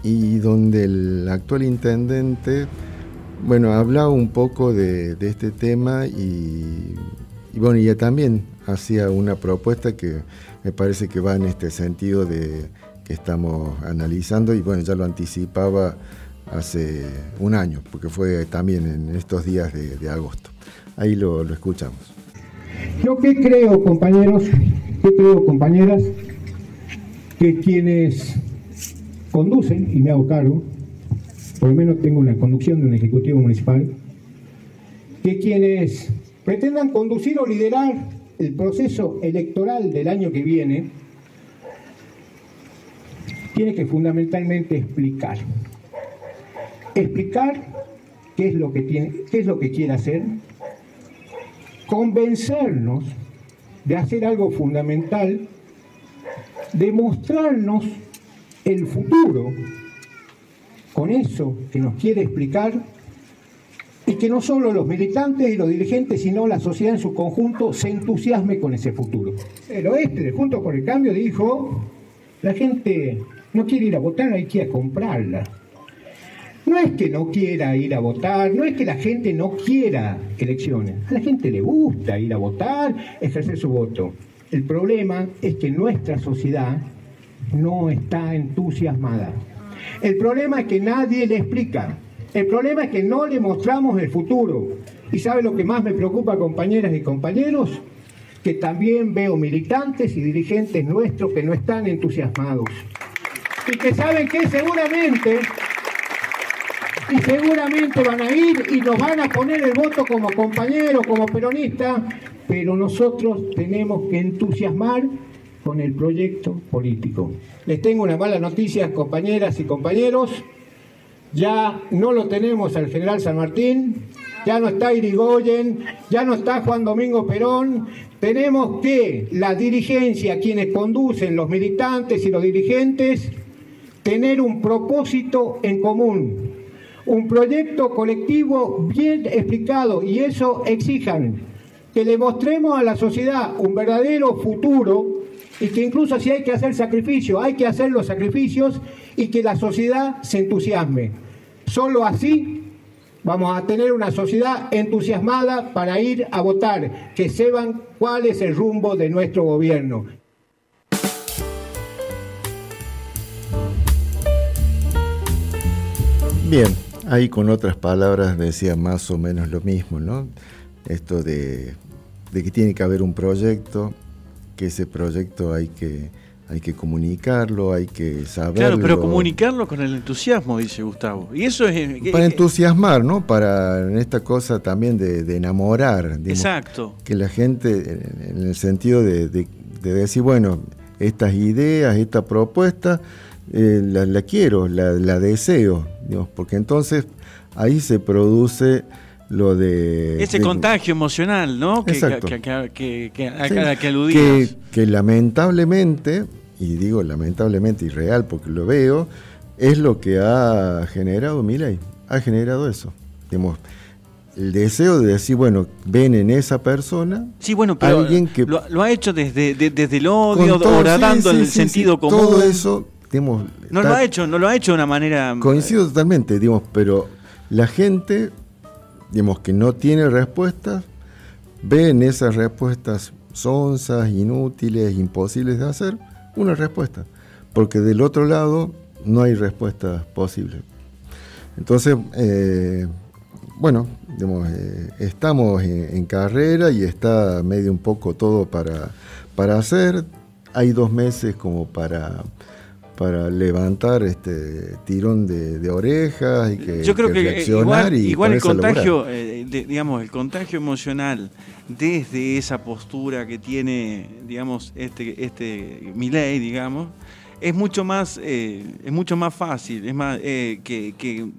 y donde el actual intendente, hablaba un poco de este tema y ya también hacía una propuesta que me parece que va en este sentido de que estamos analizando, y ya lo anticipaba hace un año, porque fue también en estos días de agosto. Ahí lo escuchamos. Yo creo, compañeros, compañeras, que quienes conducen, y me hago cargo, por lo menos tengo una conducción de un ejecutivo municipal, que quienes pretendan conducir o liderar el proceso electoral del año que viene, tiene que fundamentalmente explicar qué es lo que quiere hacer, convencernos de hacer algo fundamental, de mostrarnos el futuro con eso que nos quiere explicar, y que no solo los militantes y los dirigentes, sino la sociedad en su conjunto se entusiasme con ese futuro. El oeste de Juntos por el Cambio dijo: la gente no quiere ir a votar, hay que ir a comprarla. No es que no quiera ir a votar, no es que la gente no quiera elecciones. A la gente le gusta ir a votar, ejercer su voto. El problema es que nuestra sociedad no está entusiasmada. El problema es que nadie le explica. El problema es que no le mostramos el futuro. ¿Y sabe lo que más me preocupa, compañeras y compañeros? Que también veo militantes y dirigentes nuestros que no están entusiasmados. Y que saben que seguramente van a ir y nos van a poner el voto como compañeros, como peronistas, pero nosotros tenemos que entusiasmar con el proyecto político. Les tengo una mala noticia, compañeras y compañeros. Ya no lo tenemos al general San Martín, ya no está Irigoyen, ya no está Juan Domingo Perón. Tenemos que la dirigencia, quienes conducen, los militantes y los dirigentes, tener un propósito en común, un proyecto colectivo bien explicado, y eso exijan que le mostremos a la sociedad un verdadero futuro, y que incluso si hay que hacer sacrificios, hay que hacer los sacrificios, y que la sociedad se entusiasme. Solo así vamos a tener una sociedad entusiasmada para ir a votar, que sepan cuál es el rumbo de nuestro gobierno. Bien, ahí con otras palabras decía más o menos lo mismo, ¿no? Esto de que tiene que haber un proyecto, que ese proyecto hay que comunicarlo, hay que saberlo. Claro, pero comunicarlo con el entusiasmo, dice Gustavo. Y eso es... Para entusiasmar, ¿no? Para en esta cosa también de enamorar. Digamos, exacto. Que la gente, en el sentido de decir, bueno, estas ideas, esta propuesta, la quiero, la deseo, digamos, porque entonces ahí se produce lo de... Ese contagio emocional, ¿no? Exacto. Que aludías. Que lamentablemente, y digo lamentablemente y real porque lo veo, es lo que ha generado Milei. Ha generado eso. Digamos, el deseo de decir, bueno, ven en esa persona... Sí, bueno, pero alguien que lo ha hecho desde el odio, horadando el sentido común. Todo eso, digamos... No lo ha hecho de una manera... Coincido totalmente, digamos, pero la gente... digamos, que no tiene respuestas, ve en esas respuestas sonsas, inútiles, imposibles de hacer, una respuesta, porque del otro lado no hay respuestas posibles. Entonces, bueno, digamos, estamos en carrera y está medio un poco todo para hacer. Hay 2 meses como para levantar este tirón de orejas y que yo creo que reaccionar igual el contagio, digamos, el contagio emocional desde esa postura que tiene, digamos, este Milei, digamos, es mucho más fácil, es más que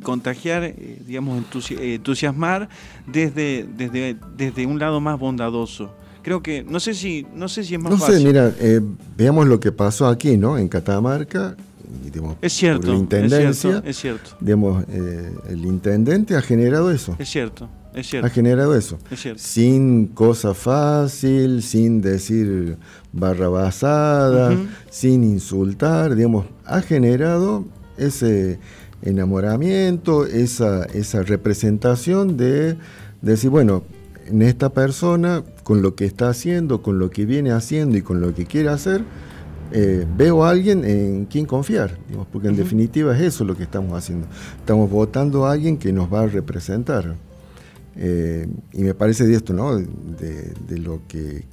contagiar, digamos, entusiasmar desde un lado más bondadoso. Creo que, no sé si es más fácil. No sé, mira, veamos lo que pasó aquí, ¿no? En Catamarca, digamos, es cierto, por la intendencia, es cierto. Digamos, el intendente ha generado eso. Es cierto. Ha generado eso. Es cierto. Sin cosa fácil, sin decir barrabasada, sin insultar, digamos, ha generado ese enamoramiento, esa representación de decir, bueno, en esta persona, con lo que está haciendo, con lo que viene haciendo y con lo que quiere hacer, veo a alguien en quien confiar, digamos, porque en definitiva es eso lo que estamos haciendo. Estamos votando a alguien que nos va a representar. Y me parece de esto, ¿no? De lo que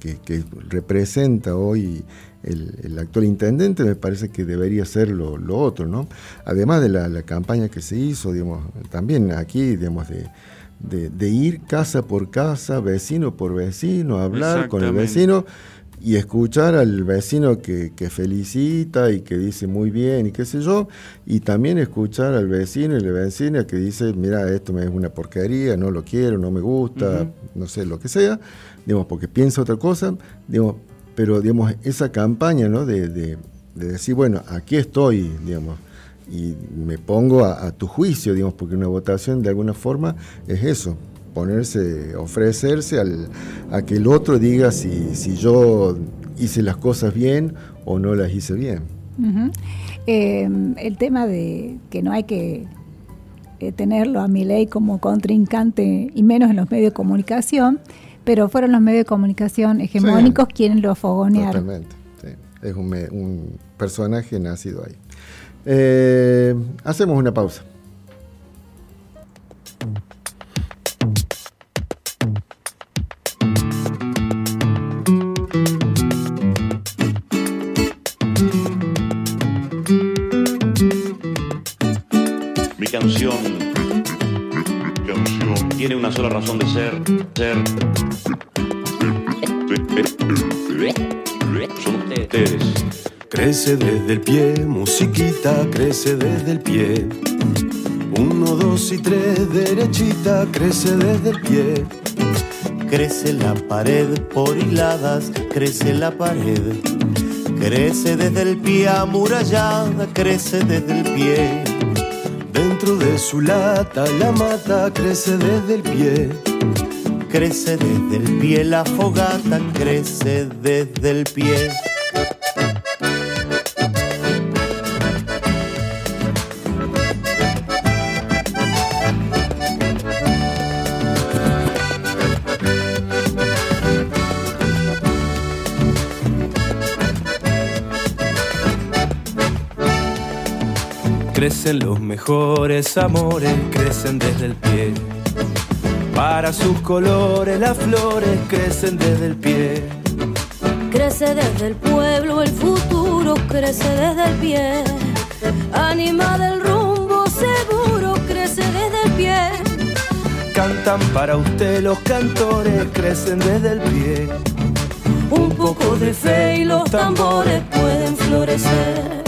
representa hoy el actual intendente, me parece que debería ser lo otro, ¿no? Además de la campaña que se hizo, digamos, también aquí, digamos, de ir casa por casa, vecino por vecino, hablar con el vecino, y escuchar al vecino que felicita y que dice muy bien y qué sé yo, y también escuchar al vecino y la vecina que dice, mira, esto es una porquería, no lo quiero, no me gusta, no sé, lo que sea, digamos, porque piensa otra cosa, digamos, pero digamos, esa campaña, ¿no? de decir, bueno, aquí estoy, digamos, y me pongo a tu juicio, digamos, porque una votación de alguna forma es eso, ofrecerse a que el otro diga si yo hice las cosas bien o no las hice bien. El tema de que no hay que tenerlo a Milei como contrincante, y menos en los medios de comunicación, pero fueron los medios de comunicación hegemónicos quienes lo fogonearon. Totalmente, sí. Es un personaje nacido ahí. Hacemos una pausa. Mi canción tiene una sola razón de ser. Son ustedes. Crece desde el pie, musiquita, crece desde el pie. 1, 2 y 3, derechita, crece desde el pie. Crece la pared por hiladas, crece la pared. Crece desde el pie amurallada, crece desde el pie. Dentro de su lata la mata, crece desde el pie. Crece desde el pie la fogata, crece desde el pie. Crecen los mejores amores, crecen desde el pie. Para sus colores las flores crecen desde el pie. Crece desde el pueblo el futuro, crece desde el pie. Anima del rumbo seguro, crece desde el pie. Cantan para usted los cantores, crecen desde el pie. Un poco de fe y los tambores pueden florecer.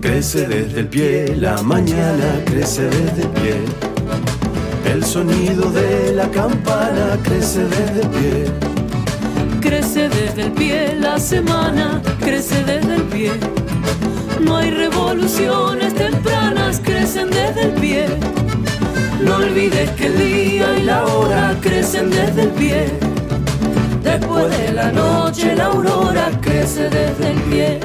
Crece desde el pie, la mañana crece desde el pie. El sonido de la campana crece desde el pie. Crece desde el pie, la semana crece desde el pie. No hay revoluciones tempranas, crecen desde el pie. No olvides que el día y la hora crecen desde el pie. Después de la noche la aurora crece desde el pie.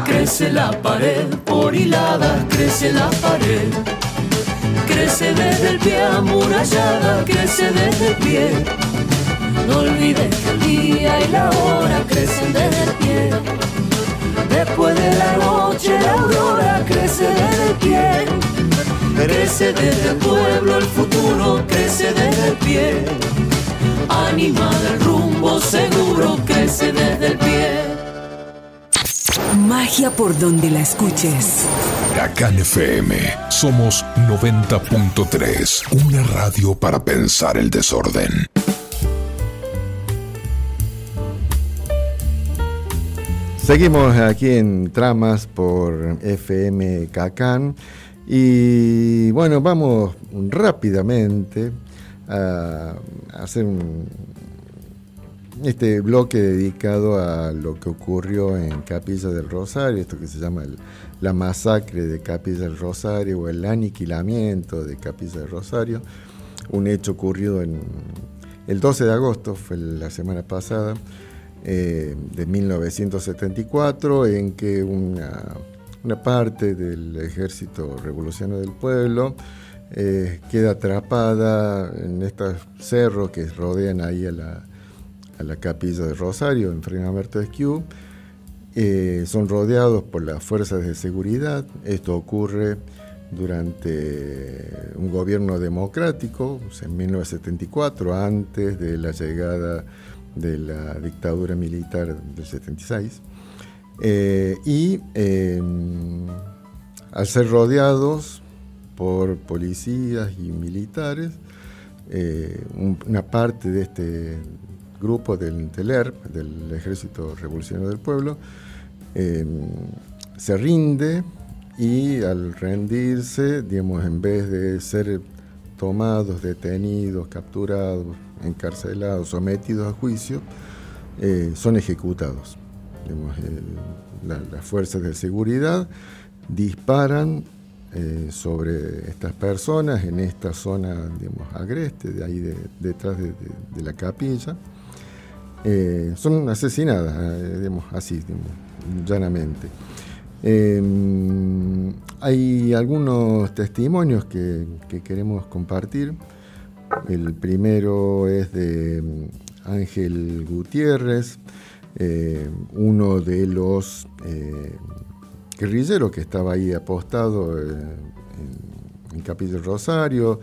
Crece la pared por hilada, crece la pared. Crece desde el pie amurallada, crece desde el pie. No olvides que el día y la hora crecen desde el pie. Después de la noche la aurora crece desde el pie. Crece desde el pueblo el futuro, crece desde el pie. Anima del rumbo seguro, crece desde el pie. Magia por donde la escuches. Cacán FM. Somos 90.3. Una radio para pensar el desorden. Seguimos aquí en Tramas por FM Cacán. Y bueno, vamos rápidamente a hacer este bloque dedicado a lo que ocurrió en Capilla del Rosario, esto que se llama la masacre de Capilla del Rosario o el aniquilamiento de Capilla del Rosario, un hecho ocurrido el 12 de agosto, fue la semana pasada, de 1974, en que una parte del Ejército Revolucionario del Pueblo queda atrapada en estos cerros que rodean ahí a la Capilla del Rosario, en Fray Alberto Esquiú, son rodeados por las fuerzas de seguridad. Esto ocurre durante un gobierno democrático, en 1974, antes de la llegada de la dictadura militar del 76. Al ser rodeados por policías y militares, una parte de este grupo del ERP, del Ejército Revolucionario del Pueblo, se rinde, y al rendirse, digamos, en vez de ser tomados, detenidos, capturados, encarcelados, sometidos a juicio, son ejecutados. Digamos, las fuerzas de seguridad disparan sobre estas personas en esta zona, digamos, agreste, de ahí detrás de la capilla. Son asesinadas, digamos, así, digamos, llanamente. Hay algunos testimonios que queremos compartir. El primero es de Ángel Gutiérrez, uno de los guerrilleros que estaba ahí apostado en Capilla del Rosario.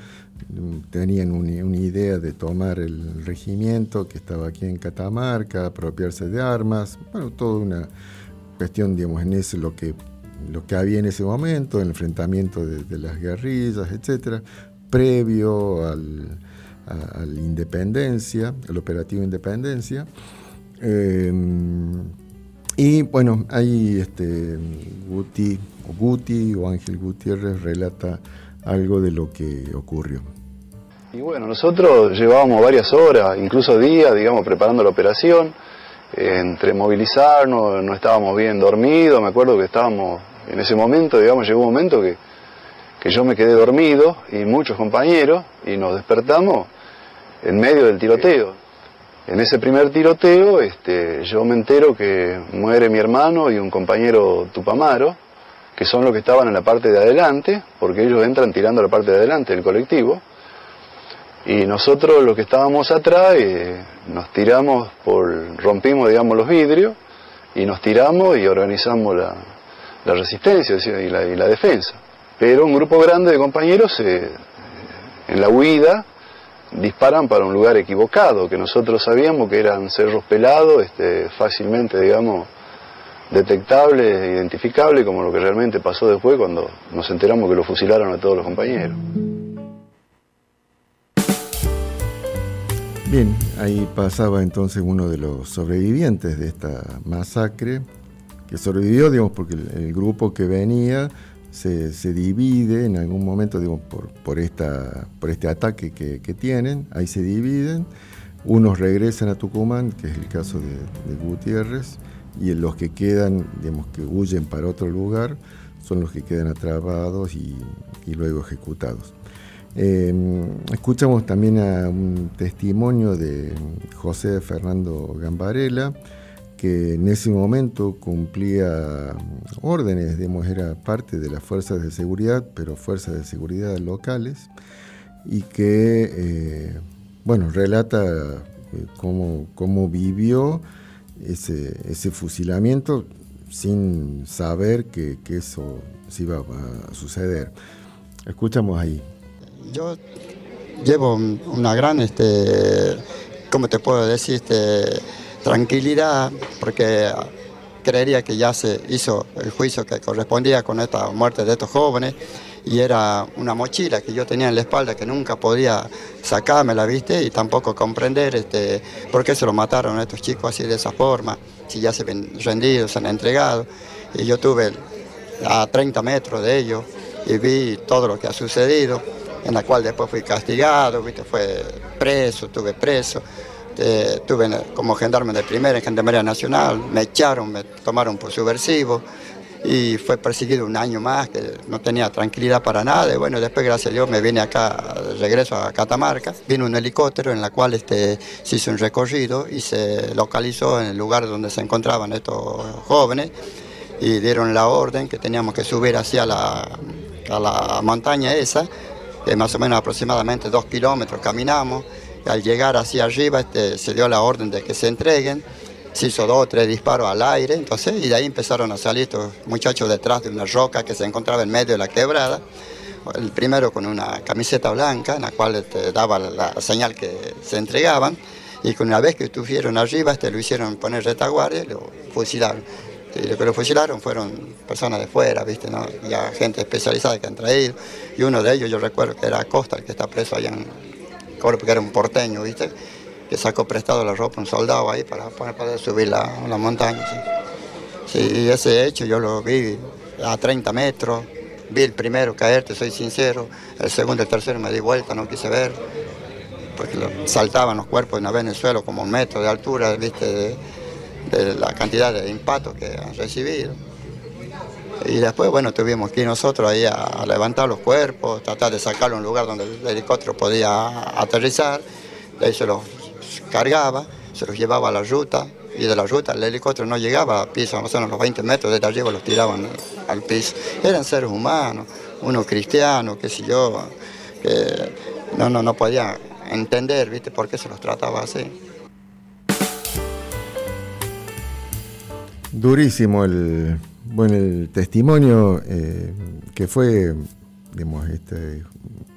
Tenían una idea de tomar el regimiento que estaba aquí en Catamarca, apropiarse de armas, bueno, toda una cuestión, digamos, en ese lo que había en ese momento, el enfrentamiento de las guerrillas, etcétera, previo al Independencia, el operativo Independencia. Y bueno, ahí Guti o Ángel Gutiérrez relata algo de lo que ocurrió. Y bueno, nosotros llevábamos varias horas, incluso días, digamos, preparando la operación. Entre movilizarnos, no estábamos bien dormidos. Me acuerdo que estábamos en ese momento, digamos, llegó un momento que yo me quedé dormido y muchos compañeros, y nos despertamos en medio del tiroteo. En ese primer tiroteo yo me entero que muere mi hermano y un compañero tupamaro, que son los que estaban en la parte de adelante, porque ellos entran tirando la parte de adelante del colectivo. Y nosotros, los que estábamos atrás, nos tiramos rompimos, digamos, los vidrios, y nos tiramos y organizamos la resistencia y la defensa. Pero un grupo grande de compañeros, en la huida, disparan para un lugar equivocado, que nosotros sabíamos que eran cerros pelados, fácilmente, digamos, detectables, identificables, como lo que realmente pasó después cuando nos enteramos que lo fusilaron a todos los compañeros. Bien, ahí pasaba entonces uno de los sobrevivientes de esta masacre, que sobrevivió, digamos, porque el grupo que venía se divide en algún momento, digamos, por este ataque que tienen. Ahí se dividen, unos regresan a Tucumán, que es el caso de Gutiérrez, y los que quedan, digamos, que huyen para otro lugar, son los que quedan atrapados y luego ejecutados. Escuchamos también a un testimonio de José Fernando Gambarella, que en ese momento cumplía órdenes, digamos, era parte de las fuerzas de seguridad, pero fuerzas de seguridad locales, y que, bueno, relata cómo vivió ese fusilamiento sin saber que eso se iba a suceder. Escuchamos ahí. Yo llevo una gran, ¿cómo te puedo decir? Tranquilidad, porque creería que ya se hizo el juicio que correspondía con esta muerte de estos jóvenes, y era una mochila que yo tenía en la espalda que nunca podía sacármela, ¿viste? Y tampoco comprender por qué se lo mataron a estos chicos así de esa forma, si ya se ven rendidos, se han entregado. Y yo estuve a 30 metros de ellos y vi todo lo que ha sucedido, en la cual después fui castigado, ¿viste? Estuve preso, estuve como gendarme de primera en Gendarmería Nacional, me echaron, me tomaron por subversivo, y fue perseguido un año más, que no tenía tranquilidad para nada. Y bueno, después, gracias a Dios, me vine acá, regreso a Catamarca, vino un helicóptero en la cual se hizo un recorrido y se localizó en el lugar donde se encontraban estos jóvenes, y dieron la orden que teníamos que subir hacia la montaña esa, más o menos aproximadamente 2 kilómetros caminamos. Al llegar hacia arriba se dio la orden de que se entreguen. se hizo 2 o 3 disparos al aire, entonces, y de ahí empezaron a salir estos muchachos detrás de una roca que se encontraba en medio de la quebrada. El primero con una camiseta blanca, en la cual te daba la señal que se entregaban, y que una vez que estuvieron arriba, lo hicieron poner retaguardia y lo fusilaron. Y lo que lo fusilaron fueron personas de fuera, ¿viste? ¿No? Ya gente especializada que han traído, y uno de ellos yo recuerdo que era Acosta, el que está preso allá en Coro, porque era un porteño, ¿viste? Que sacó prestado la ropa un soldado ahí para poder subir la montaña. ¿Sí? Sí, y ese hecho yo lo vi a 30 metros, vi el primero caer, te soy sincero, el segundo y el tercero me di vuelta, no quise ver, porque saltaban los cuerpos una vez en el suelo como 1 metro de altura, ¿viste? De la cantidad de impactos que han recibido. Y después, bueno, tuvimos que ir nosotros ahí a levantar los cuerpos, tratar de sacarlo a un lugar donde el helicóptero podía aterrizar, de ahí se los cargaba, se los llevaba a la ruta, y de la ruta el helicóptero no llegaba a piso, más o menos los 20 metros desde arriba los tiraban al piso. Eran seres humanos, uno cristiano, qué sé yo, que no podía entender, ¿viste?, por qué se los trataba así. Durísimo el testimonio que fue, digamos, esta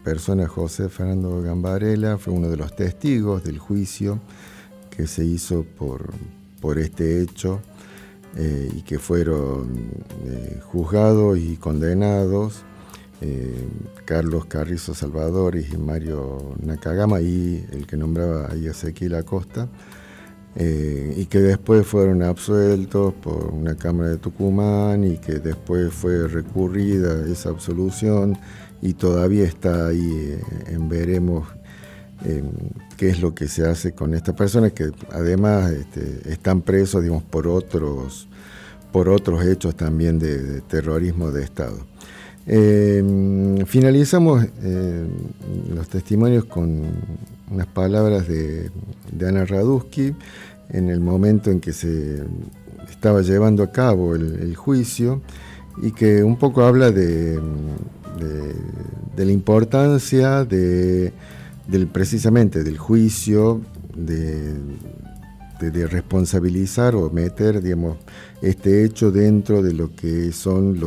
persona, José Fernando Gambarela, fue uno de los testigos del juicio que se hizo por este hecho y que fueron juzgados y condenados Carlos Carrizo Salvadores y Mario Nakagama, y el que nombraba ahí a Ezequiel Acosta, y que después fueron absueltos por una Cámara de Tucumán, y que después fue recurrida esa absolución y todavía está ahí veremos qué es lo que se hace con estas personas que además están presos, digamos, por otros hechos también de terrorismo de Estado. Finalizamos los testimonios con unas palabras de Ana Radusky en el momento en que se estaba llevando a cabo el juicio, y que un poco habla de la importancia precisamente del juicio, de responsabilizar o meter, digamos, este hecho dentro de lo que son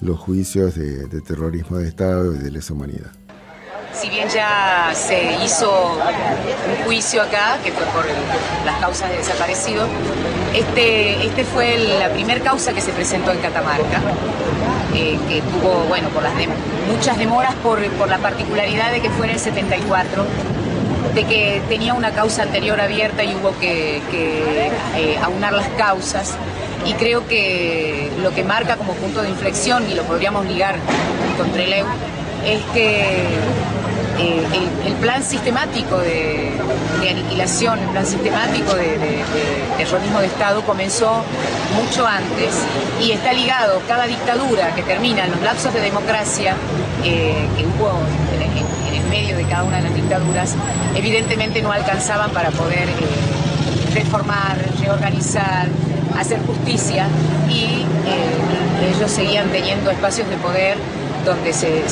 los juicios de terrorismo de Estado y de lesa humanidad. Si bien ya se hizo un juicio acá, que fue por las causas de desaparecidos, este fue la primera causa que se presentó en Catamarca, que tuvo, bueno, por muchas demoras por la particularidad de que fue en el 74, de que tenía una causa anterior abierta y hubo que aunar las causas. Y creo que lo que marca como punto de inflexión, y lo podríamos ligar con Trelew, es que el plan sistemático de aniquilación, el plan sistemático de terrorismo de Estado comenzó mucho antes y está ligado. Cada dictadura que termina en los lapsos de democracia que hubo en el medio de cada una de las dictaduras, evidentemente no alcanzaban para poder reformar, reorganizar, hacer justicia, y ellos seguían teniendo espacios de poder donde se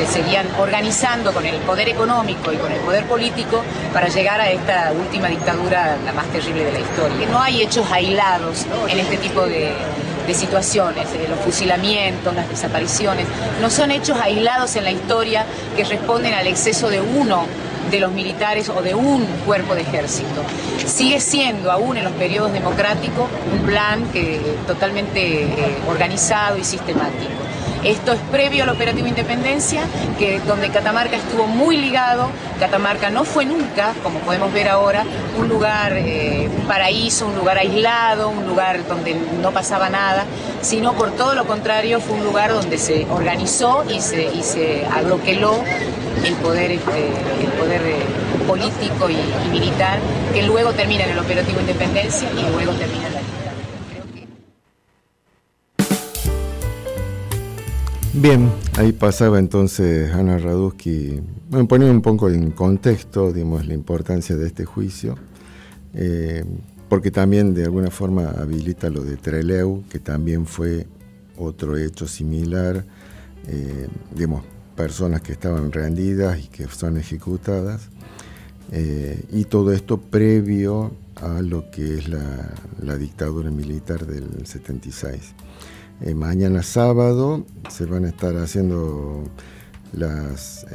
seguían organizando con el poder económico y con el poder político para llegar a esta última dictadura, la más terrible de la historia. No hay hechos aislados en este tipo de situaciones, los fusilamientos, las desapariciones, no son hechos aislados en la historia que responden al exceso de uno de los militares o de un cuerpo de ejército. Sigue siendo, aún en los periodos democráticos, un plan totalmente organizado y sistemático. Esto es previo al operativo Independencia, donde Catamarca estuvo muy ligado. Catamarca no fue nunca, como podemos ver ahora, un lugar, un paraíso, un lugar aislado, un lugar donde no pasaba nada, sino por todo lo contrario, fue un lugar donde se organizó y se agloqueló el poder político y militar, que luego termina en el operativo Independencia y luego termina en la dictadura. Bien, ahí pasaba entonces Ana Radusky, bueno, poniendo un poco en contexto, digamos, la importancia de este juicio, porque también de alguna forma habilita lo de Trelew, que también fue otro hecho similar, digamos, personas que estaban rendidas y que son ejecutadas, y todo esto previo a lo que es la dictadura militar del 76. Mañana sábado se van a estar haciendo los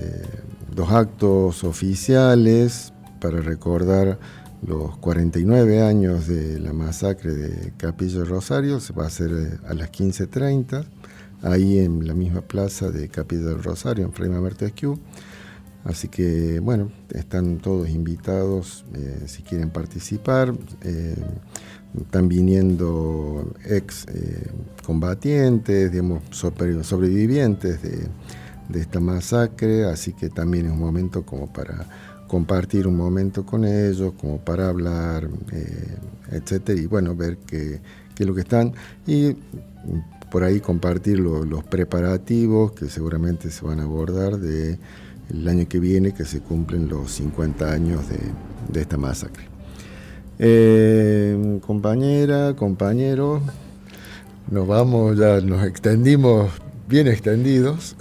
2 actos oficiales para recordar los 49 años de la masacre de Capilla del Rosario. Se va a hacer a las 15:30, ahí en la misma plaza de Capilla del Rosario, en Fray Mamertesquieu. Así que, bueno, están todos invitados si quieren participar. Están viniendo ex combatientes, digamos, sobrevivientes de esta masacre, así que también es un momento como para compartir un momento con ellos, como para hablar, etcétera, y bueno, ver qué es lo que están, y por ahí compartir los preparativos que seguramente se van a abordar del año que viene, que se cumplen los 50 años de esta masacre. Compañera, compañero, nos vamos, ya nos extendimos, bien extendidos.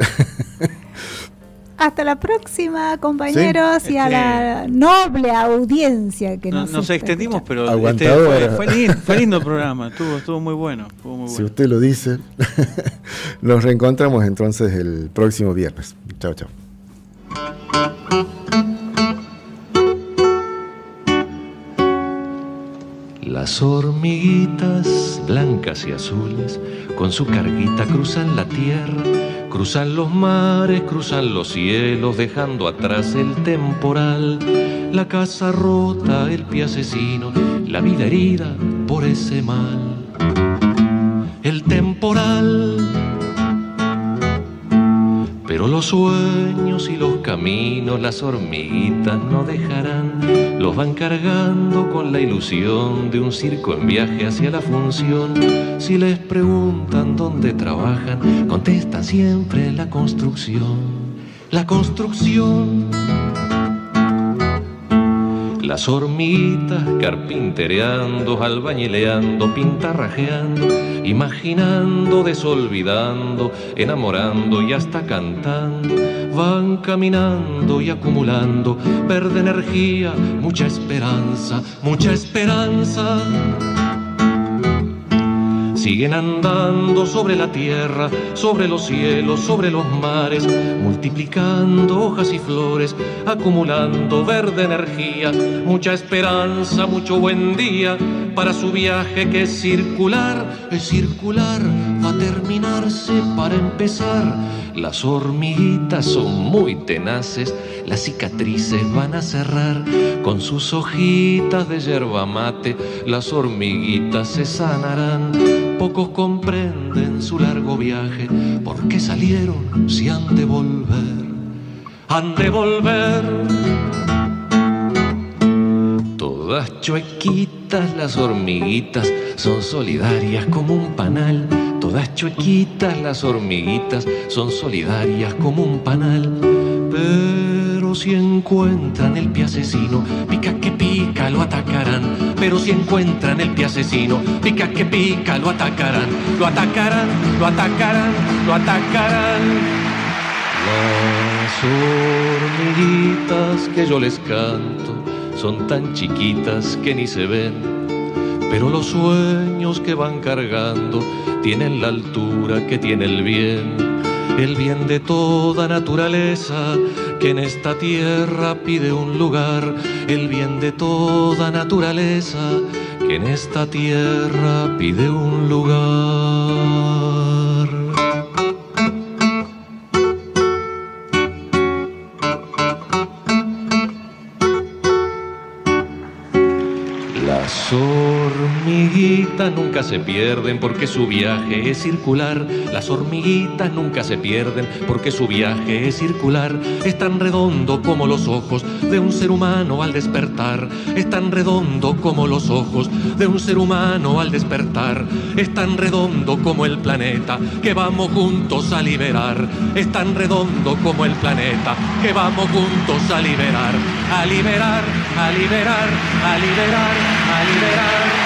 Hasta la próxima, compañeros, ¿sí? Y a la noble audiencia que nos extendimos, pero fue lindo el programa, estuvo muy bueno. Si usted lo dice. Nos reencontramos entonces el próximo viernes. Chao, chao. Las hormiguitas blancas y azules con su carguita cruzan la tierra, cruzan los mares, cruzan los cielos, dejando atrás el temporal, la casa rota, el pie asesino, la vida herida por ese mal. El temporal, pero los sueños y los caminos las hormiguitas no dejarán, los van cargando con la ilusión de un circo en viaje hacia la función. Si les preguntan dónde trabajan, contestan siempre la construcción. La construcción. Las hormiguitas carpintereando, albañileando, pintarrajeando, imaginando, desolvidando, enamorando y hasta cantando, van caminando y acumulando verde energía, mucha esperanza, mucha esperanza. Siguen andando sobre la tierra, sobre los cielos, sobre los mares, multiplicando hojas y flores, acumulando verde energía, mucha esperanza, mucho buen día para su viaje que es circular, va a terminarse para empezar. Las hormiguitas son muy tenaces, las cicatrices van a cerrar, con sus hojitas de yerba mate, las hormiguitas se sanarán. Pocos comprenden su largo viaje, ¿por qué salieron si han de volver? Han de volver. Todas chuequitas las hormiguitas, son solidarias como un panal. Todas chuequitas las hormiguitas, son solidarias como un panal. Pero si encuentran el pie asesino, pica que pica, lo atacarán. Pero si encuentran el pie asesino, pica que pica, lo atacarán. Lo atacarán, lo atacarán, lo atacarán. Las hormiguitas que yo les canto son tan chiquitas que ni se ven, pero los sueños que van cargando tienen la altura que tiene el bien de toda naturaleza que en esta tierra pide un lugar, el bien de toda naturaleza que en esta tierra pide un lugar. Las hormiguitas nunca se pierden porque su viaje es circular. Las hormiguitas nunca se pierden porque su viaje es circular. Es tan redondo como los ojos de un ser humano al despertar. Es tan redondo como los ojos de un ser humano al despertar. Es tan redondo como el planeta que vamos juntos a liberar. Es tan redondo como el planeta que vamos juntos a liberar. A liberar, a liberar, a liberar, a liberar.